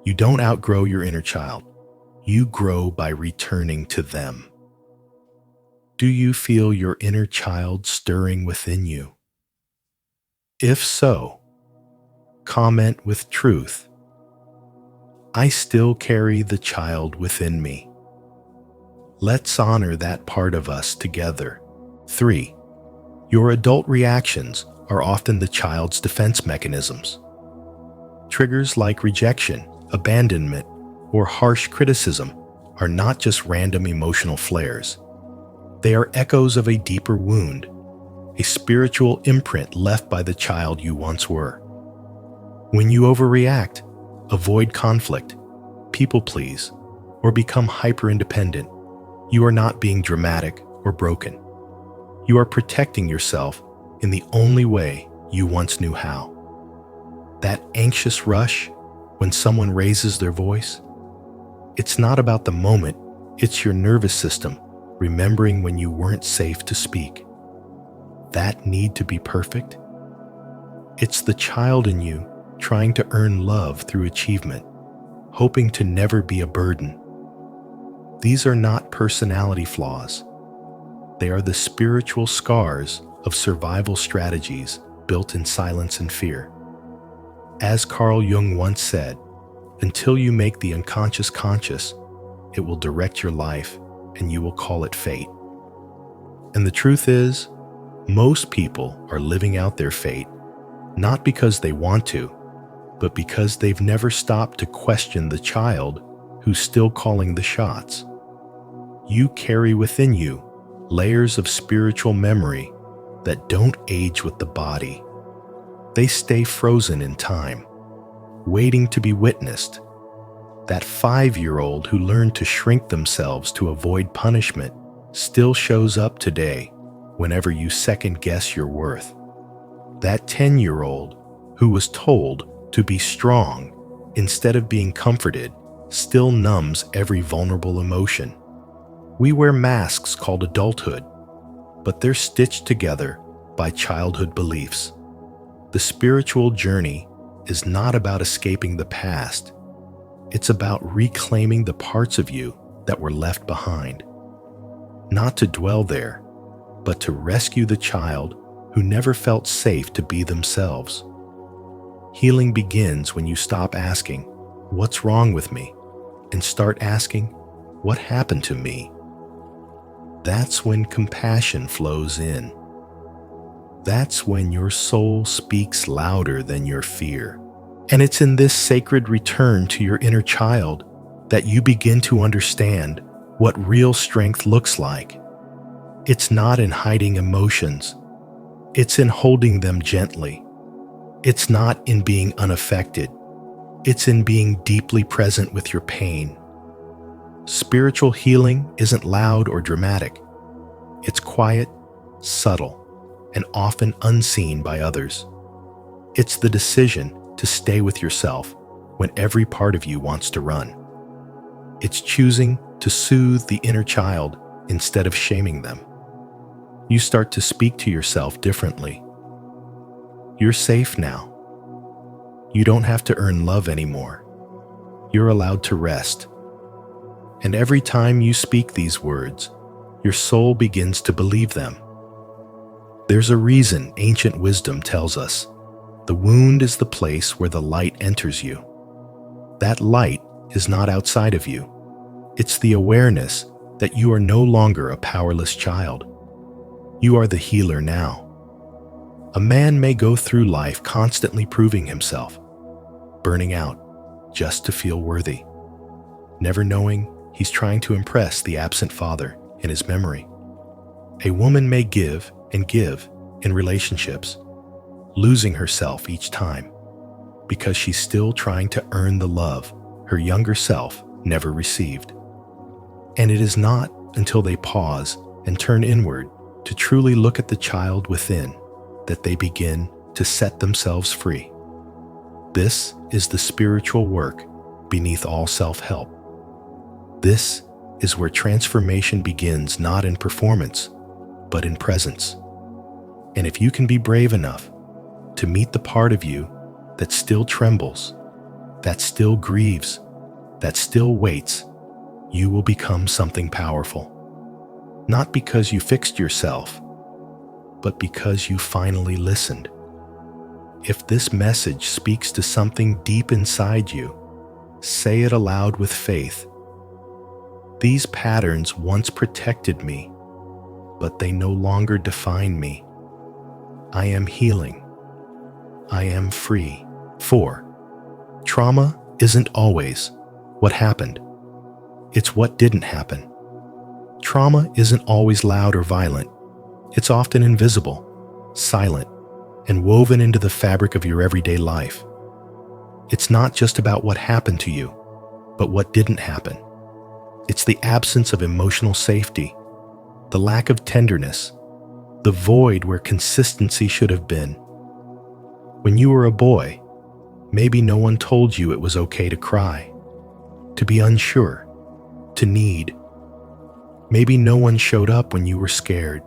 you don't outgrow your inner child. You grow by returning to them. Do you feel your inner child stirring within you? If so, comment with truth. I still carry the child within me. Let's honor that part of us together. 3. Your adult reactions are often the child's defense mechanisms. Triggers like rejection, abandonment, or harsh criticism are not just random emotional flares. They are echoes of a deeper wound, a spiritual imprint left by the child you once were. When you overreact, avoid conflict, people please, or become hyper-independent, you are not being dramatic or broken. You are protecting yourself in the only way you once knew how. That anxious rush when someone raises their voice, it's not about the moment, it's your nervous system remembering when you weren't safe to speak. That need to be perfect? It's the child in you trying to earn love through achievement, hoping to never be a burden. These are not personality flaws. They are the spiritual scars of survival strategies built in silence and fear. As Carl Jung once said, until you make the unconscious conscious, it will direct your life and you will call it fate. And the truth is, most people are living out their fate, not because they want to, but because they've never stopped to question the child who's still calling the shots. You carry within you layers of spiritual memory that don't age with the body. They stay frozen in time, waiting to be witnessed. That 5-year-old who learned to shrink themselves to avoid punishment still shows up today whenever you second-guess your worth. That 10-year-old who was told to be strong instead of being comforted still numbs every vulnerable emotion. We wear masks called adulthood, but they're stitched together by childhood beliefs. The spiritual journey is not about escaping the past. It's about reclaiming the parts of you that were left behind. Not to dwell there, but to rescue the child who never felt safe to be themselves. Healing begins when you stop asking, "What's wrong with me?" and start asking, "What happened to me?" That's when compassion flows in. That's when your soul speaks louder than your fear. And it's in this sacred return to your inner child that you begin to understand what real strength looks like. It's not in hiding emotions. It's in holding them gently. It's not in being unaffected. It's in being deeply present with your pain. Spiritual healing isn't loud or dramatic. It's quiet, subtle, and often unseen by others. It's the decision to stay with yourself when every part of you wants to run. It's choosing to soothe the inner child instead of shaming them. You start to speak to yourself differently, You're safe now. You don't have to earn love anymore. You're allowed to rest. And every time you speak these words, your soul begins to believe them. There's a reason ancient wisdom tells us the wound is the place where the light enters you. That light is not outside of you. It's the awareness that you are no longer a powerless child. You are the healer now. A man may go through life constantly proving himself, burning out just to feel worthy, never knowing he's trying to impress the absent father in his memory. A woman may give and give in relationships, losing herself each time because she's still trying to earn the love her younger self never received. And it is not until they pause and turn inward to truly look at the child within that they begin to set themselves free. This is the spiritual work beneath all self-help. This is where transformation begins, not in performance, but in presence. And if you can be brave enough to meet the part of you that still trembles, that still grieves, that still waits, you will become something powerful. Not because you fixed yourself, but because you finally listened. If this message speaks to something deep inside you, say it aloud with faith. These patterns once protected me, but they no longer define me. I am healing. I am free. 4. Trauma isn't always what happened. It's what didn't happen. Trauma isn't always loud or violent. It's often invisible, silent, and woven into the fabric of your everyday life. It's not just about what happened to you, but what didn't happen. It's the absence of emotional safety, the lack of tenderness, the void where consistency should have been. When you were a boy, maybe no one told you it was okay to cry, to be unsure, to need. Maybe no one showed up when you were scared,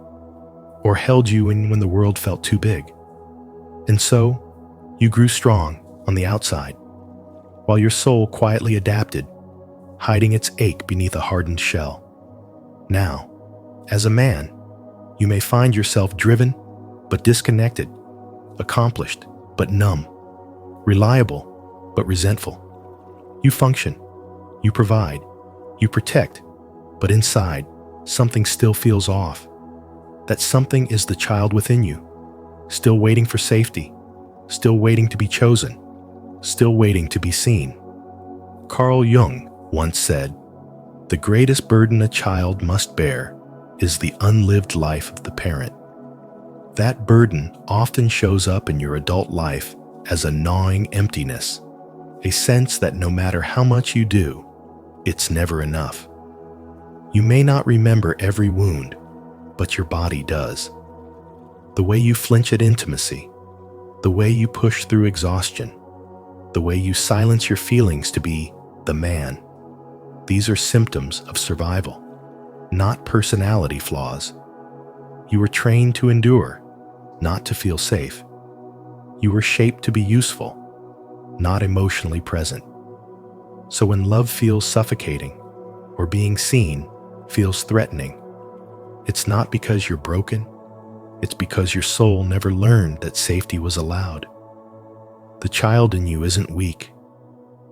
or held you in when the world felt too big. And so, you grew strong on the outside, while your soul quietly adapted, hiding its ache beneath a hardened shell. Now, as a man, you may find yourself driven but disconnected, accomplished but numb, reliable but resentful. You function, you provide, you protect, but inside, something still feels off. That something is the child within you, still waiting for safety, still waiting to be chosen, still waiting to be seen. Carl Jung once said, "The greatest burden a child must bear is the unlived life of the parent." That burden often shows up in your adult life as a gnawing emptiness, a sense that no matter how much you do, it's never enough. You may not remember every wound, but your body does. The way you flinch at intimacy, the way you push through exhaustion, the way you silence your feelings to be the man. These are symptoms of survival, not personality flaws. You were trained to endure, not to feel safe. You were shaped to be useful, not emotionally present. So when love feels suffocating, or being seen feels threatening, it's not because you're broken, it's because your soul never learned that safety was allowed. The child in you isn't weak.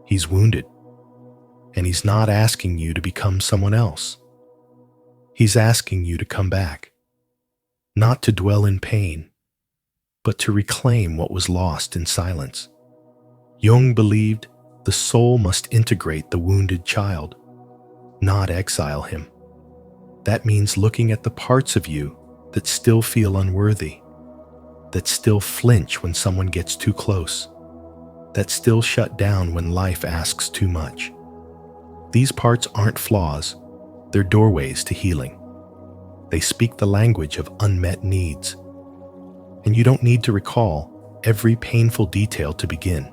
He's wounded. And he's not asking you to become someone else. He's asking you to come back, not to dwell in pain, but to reclaim what was lost in silence. Jung believed the soul must integrate the wounded child, not exile him. That means looking at the parts of you that still feel unworthy, that still flinch when someone gets too close, that still shut down when life asks too much. These parts aren't flaws, they're doorways to healing. They speak the language of unmet needs. And you don't need to recall every painful detail to begin,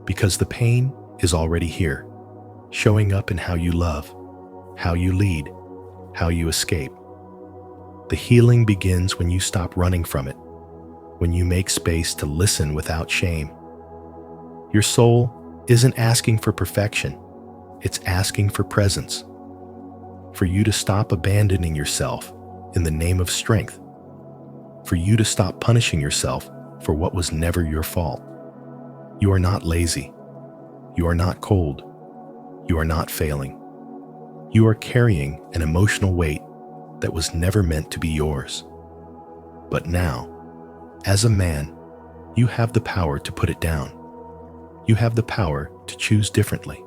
because the pain is already here, showing up in how you love, how you lead, how you escape. The healing begins when you stop running from it, when you make space to listen without shame. Your soul isn't asking for perfection, it's asking for presence. For you to stop abandoning yourself in the name of strength. For you to stop punishing yourself for what was never your fault. You are not lazy. You are not cold. You are not failing. You are carrying an emotional weight that was never meant to be yours. But now, as a man, you have the power to put it down. You have the power to choose differently.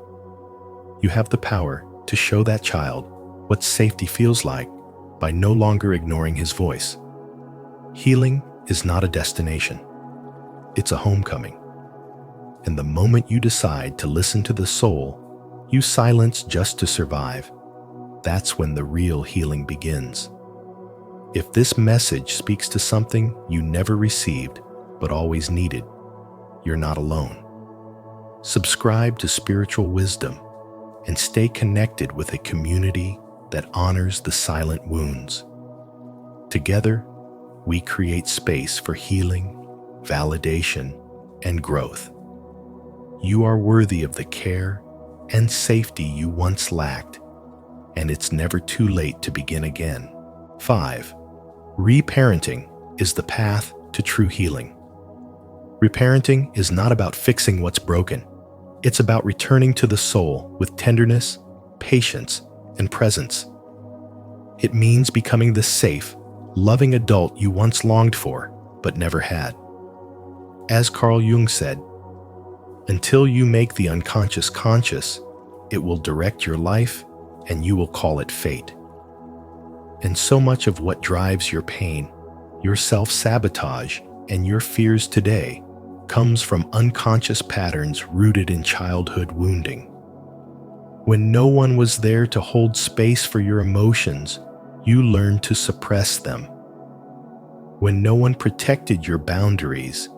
You have the power to show that child what safety feels like by no longer ignoring his voice. Healing is not a destination. It's a homecoming. And the moment you decide to listen to the soul you silence just to survive, that's when the real healing begins. If this message speaks to something you never received but always needed, you're not alone. Subscribe to spiritual wisdom and stay connected with a community that honors the silent wounds. Together, we create space for healing, validation, and growth. You are worthy of the care and safety you once lacked, and it's never too late to begin again. 5. Reparenting is the path to true healing. Reparenting is not about fixing what's broken. It's about returning to the soul with tenderness, patience, and presence. It means becoming the safe, loving adult you once longed for, but never had. As Carl Jung said, until you make the unconscious conscious, it will direct your life and you will call it fate. And so much of what drives your pain, your self-sabotage, and your fears today comes from unconscious patterns rooted in childhood wounding. When no one was there to hold space for your emotions, you learned to suppress them. When no one protected your boundaries,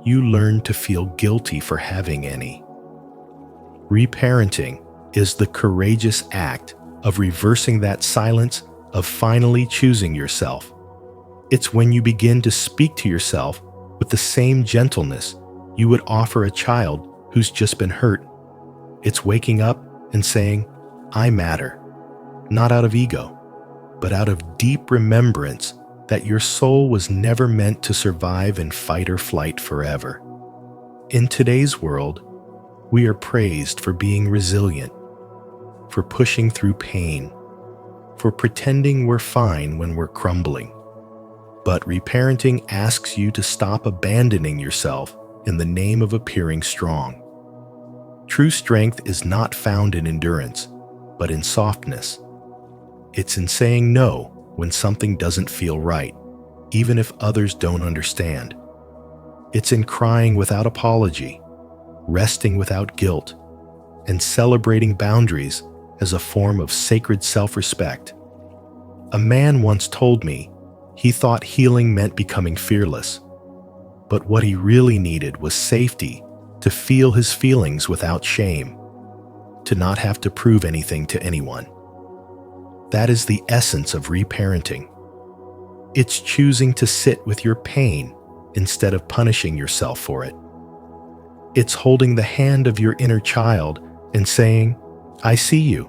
you learned to feel guilty for having any. Reparenting is the courageous act of reversing that silence, of finally choosing yourself. It's when you begin to speak to yourself with the same gentleness you would offer a child who's just been hurt. It's waking up and saying, I matter, not out of ego, but out of deep remembrance that your soul was never meant to survive in fight or flight forever. In today's world, we are praised for being resilient, for pushing through pain, for pretending we're fine when we're crumbling. But reparenting asks you to stop abandoning yourself in the name of appearing strong. True strength is not found in endurance, but in softness. It's in saying no when something doesn't feel right, even if others don't understand. It's in crying without apology, resting without guilt, and celebrating boundaries as a form of sacred self-respect. A man once told me he thought healing meant becoming fearless, but what he really needed was safety to feel his feelings without shame, to not have to prove anything to anyone. That is the essence of reparenting. It's choosing to sit with your pain instead of punishing yourself for it. It's holding the hand of your inner child and saying, I see you.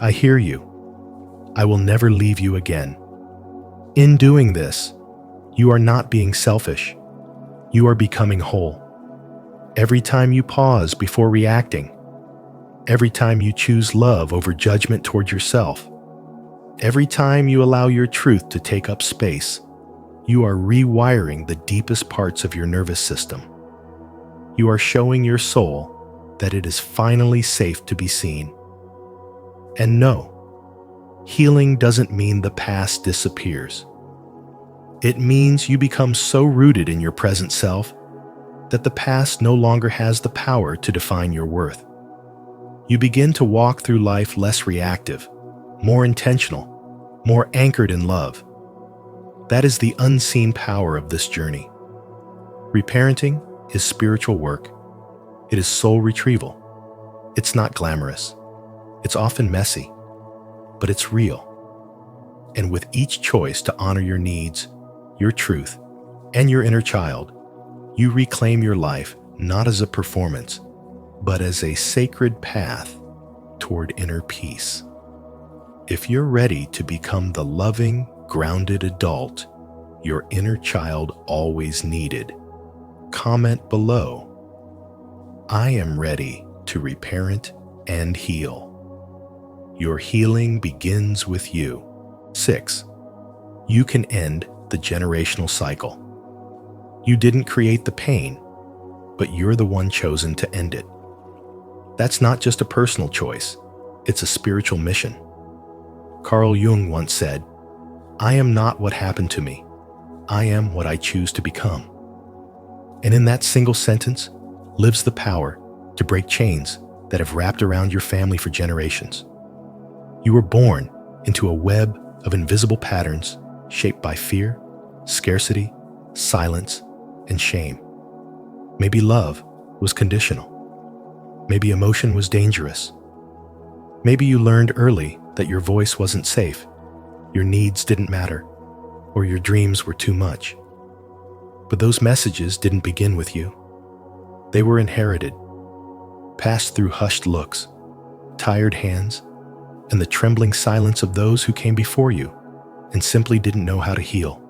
I hear you. I will never leave you again. In doing this, you are not being selfish. You are becoming whole. Every time you pause before reacting, every time you choose love over judgment toward yourself, every time you allow your truth to take up space, you are rewiring the deepest parts of your nervous system. You are showing your soul that it is finally safe to be seen. And no, healing doesn't mean the past disappears. It means you become so rooted in your present self that the past no longer has the power to define your worth. You begin to walk through life less reactive, more intentional, more anchored in love. That is the unseen power of this journey. Reparenting is spiritual work. It is soul retrieval. It's not glamorous. It's often messy, but it's real. And with each choice to honor your needs, your truth, and your inner child, you reclaim your life not as a performance, but as a sacred path toward inner peace. If you're ready to become the loving, grounded adult your inner child always needed, comment below. I am ready to reparent and heal. Your healing begins with you. 6. You can end the generational cycle. You didn't create the pain, but you're the one chosen to end it. That's not just a personal choice, it's a spiritual mission. Carl Jung once said, "I am not what happened to me. I am what I choose to become." And in that single sentence lives the power to break chains that have wrapped around your family for generations. You were born into a web of invisible patterns shaped by fear, scarcity, silence, and shame. Maybe love was conditional. Maybe emotion was dangerous. Maybe you learned early that your voice wasn't safe, your needs didn't matter, or your dreams were too much. But those messages didn't begin with you. They were inherited, passed through hushed looks, tired hands, and the trembling silence of those who came before you and simply didn't know how to heal.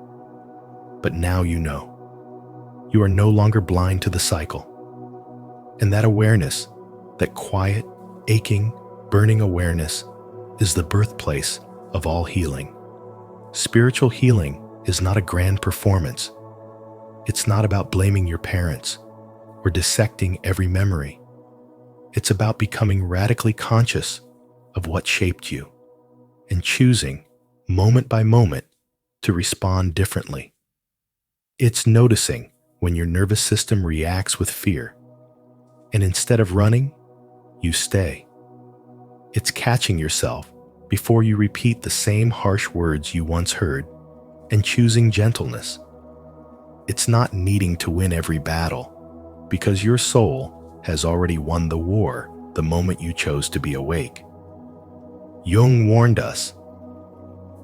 But now you know. You are no longer blind to the cycle. And that awareness, that quiet, aching, burning awareness, is the birthplace of all healing. Spiritual healing is not a grand performance. It's not about blaming your parents or dissecting every memory. It's about becoming radically conscious of what shaped you and choosing, moment by moment, to respond differently. It's noticing when your nervous system reacts with fear, and instead of running, you stay. It's catching yourself before you repeat the same harsh words you once heard and choosing gentleness. It's not needing to win every battle, because your soul has already won the war the moment you chose to be awake. Jung warned us,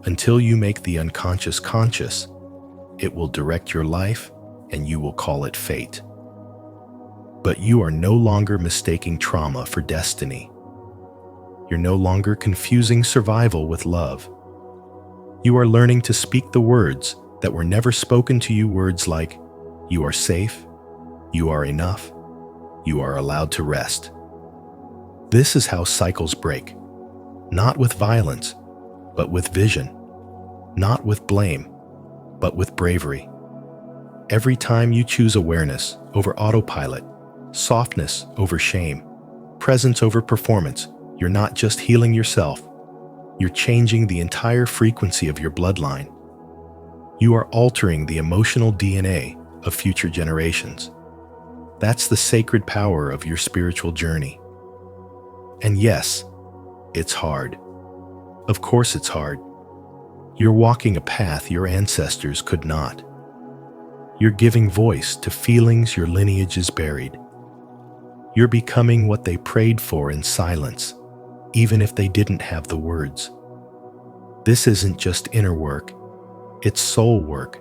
until you make the unconscious conscious, it will direct your life and you will call it fate. But you are no longer mistaking trauma for destiny. You're no longer confusing survival with love. You are learning to speak the words that were never spoken to you, words like, you are safe, you are enough, you are allowed to rest. This is how cycles break, not with violence, but with vision, not with blame, but with bravery. Every time you choose awareness over autopilot, softness over shame, presence over performance, you're not just healing yourself, you're changing the entire frequency of your bloodline. You are altering the emotional DNA of future generations. That's the sacred power of your spiritual journey. And yes, it's hard. Of course it's hard. You're walking a path your ancestors could not. You're giving voice to feelings your lineage is buried. You're becoming what they prayed for in silence, even if they didn't have the words. This isn't just inner work, it's soul work.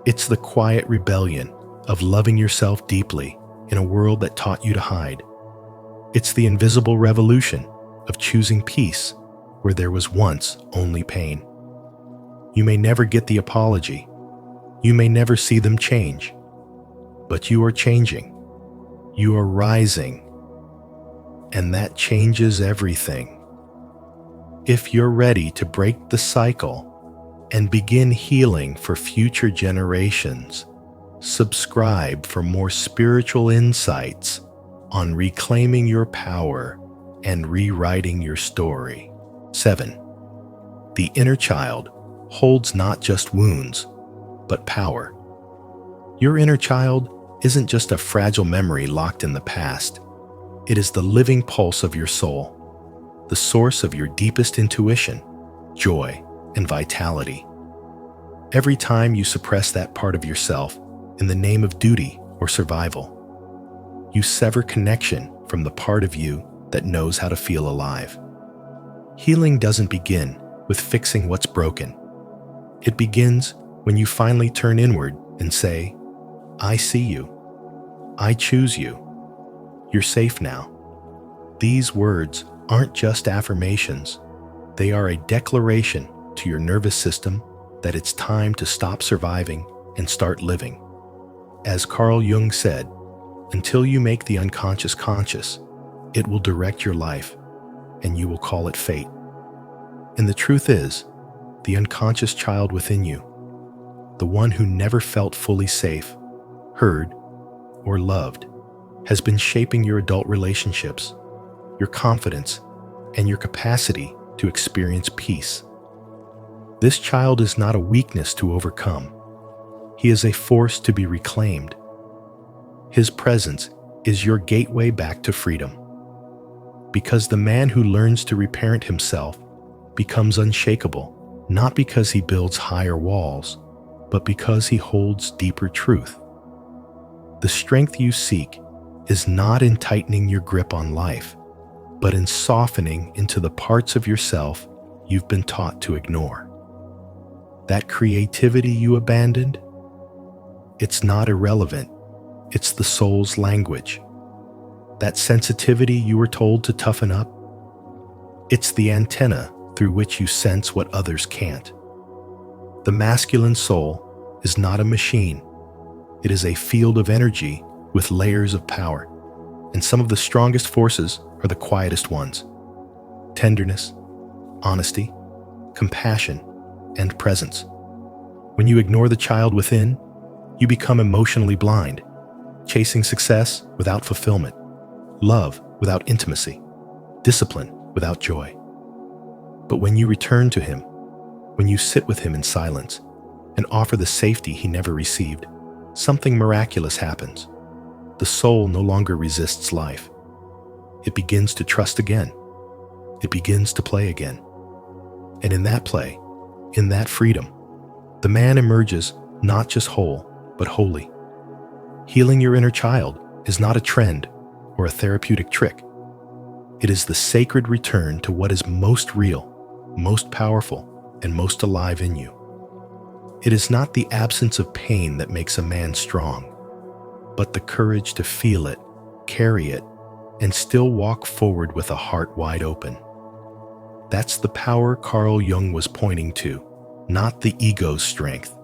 It's the quiet rebellion of loving yourself deeply in a world that taught you to hide. It's the invisible revolution of choosing peace where there was once only pain. You may never get the apology. You may never see them change. But you are changing. You are rising. And that changes everything. If you're ready to break the cycle and begin healing for future generations, subscribe for more spiritual insights on reclaiming your power and rewriting your story. 7. The inner child holds not just wounds, but power. Your inner child isn't just a fragile memory locked in the past. It is the living pulse of your soul, the source of your deepest intuition, joy, and vitality. Every time you suppress that part of yourself in the name of duty or survival, you sever connection from the part of you that knows how to feel alive. Healing doesn't begin with fixing what's broken. It begins when you finally turn inward and say, "I see you. I choose you. You're safe now." These words aren't just affirmations. They are a declaration to your nervous system that it's time to stop surviving and start living. As Carl Jung said, until you make the unconscious conscious, it will direct your life, and you will call it fate. And the truth is, the unconscious child within you, the one who never felt fully safe, heard, or loved, has been shaping your adult relationships, your confidence, and your capacity to experience peace. This child is not a weakness to overcome. He is a force to be reclaimed. His presence is your gateway back to freedom. Because the man who learns to reparent himself becomes unshakable, not because he builds higher walls, but because he holds deeper truth. The strength you seek is not in tightening your grip on life, but in softening into the parts of yourself you've been taught to ignore. That creativity you abandoned, it's not irrelevant, it's the soul's language. That sensitivity you were told to toughen up, it's the antenna through which you sense what others can't. The masculine soul is not a machine. It is a field of energy with layers of power, and some of the strongest forces are the quietest ones. Tenderness, honesty, compassion, and presence. When you ignore the child within, you become emotionally blind, chasing success without fulfillment, love without intimacy, discipline without joy. But when you return to him, when you sit with him in silence and offer the safety he never received, something miraculous happens. The soul no longer resists life. It begins to trust again. It begins to play again. And in that play, in that freedom, the man emerges not just whole, but holy. Healing your inner child is not a trend or a therapeutic trick. It is the sacred return to what is most real, most powerful, and most alive in you. It is not the absence of pain that makes a man strong, but the courage to feel it, carry it, and still walk forward with a heart wide open. That's the power Carl Jung was pointing to, not the ego's strength,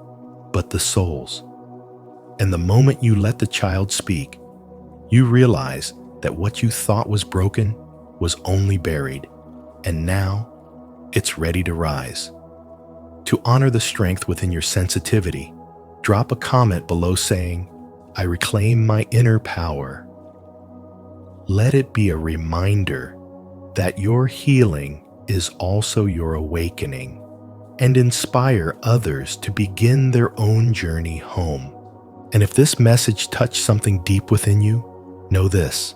but the soul's. And the moment you let the child speak, you realize that what you thought was broken was only buried, and now it's ready to rise. To honor the strength within your sensitivity, drop a comment below saying, "I reclaim my inner power." Let it be a reminder that your healing is also your awakening, and inspire others to begin their own journey home. And if this message touched something deep within you, know this: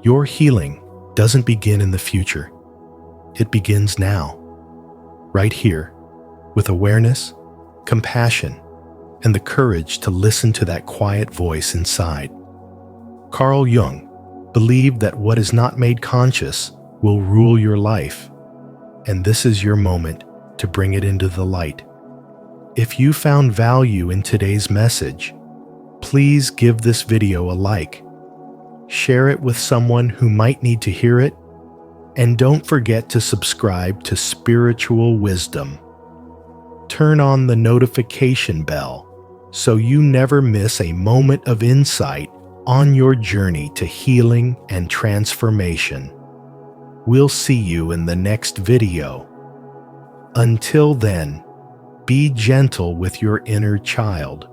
your healing doesn't begin in the future. It begins now, right here, with awareness, compassion, and the courage to listen to that quiet voice inside. Carl Jung believed that what is not made conscious will rule your life, and this is your moment to bring it into the light. If you found value in today's message, please give this video a like, share it with someone who might need to hear it, and don't forget to subscribe to Spiritual Wisdom. Turn on the notification bell so you never miss a moment of insight on your journey to healing and transformation. We'll see you in the next video. Until then, be gentle with your inner child.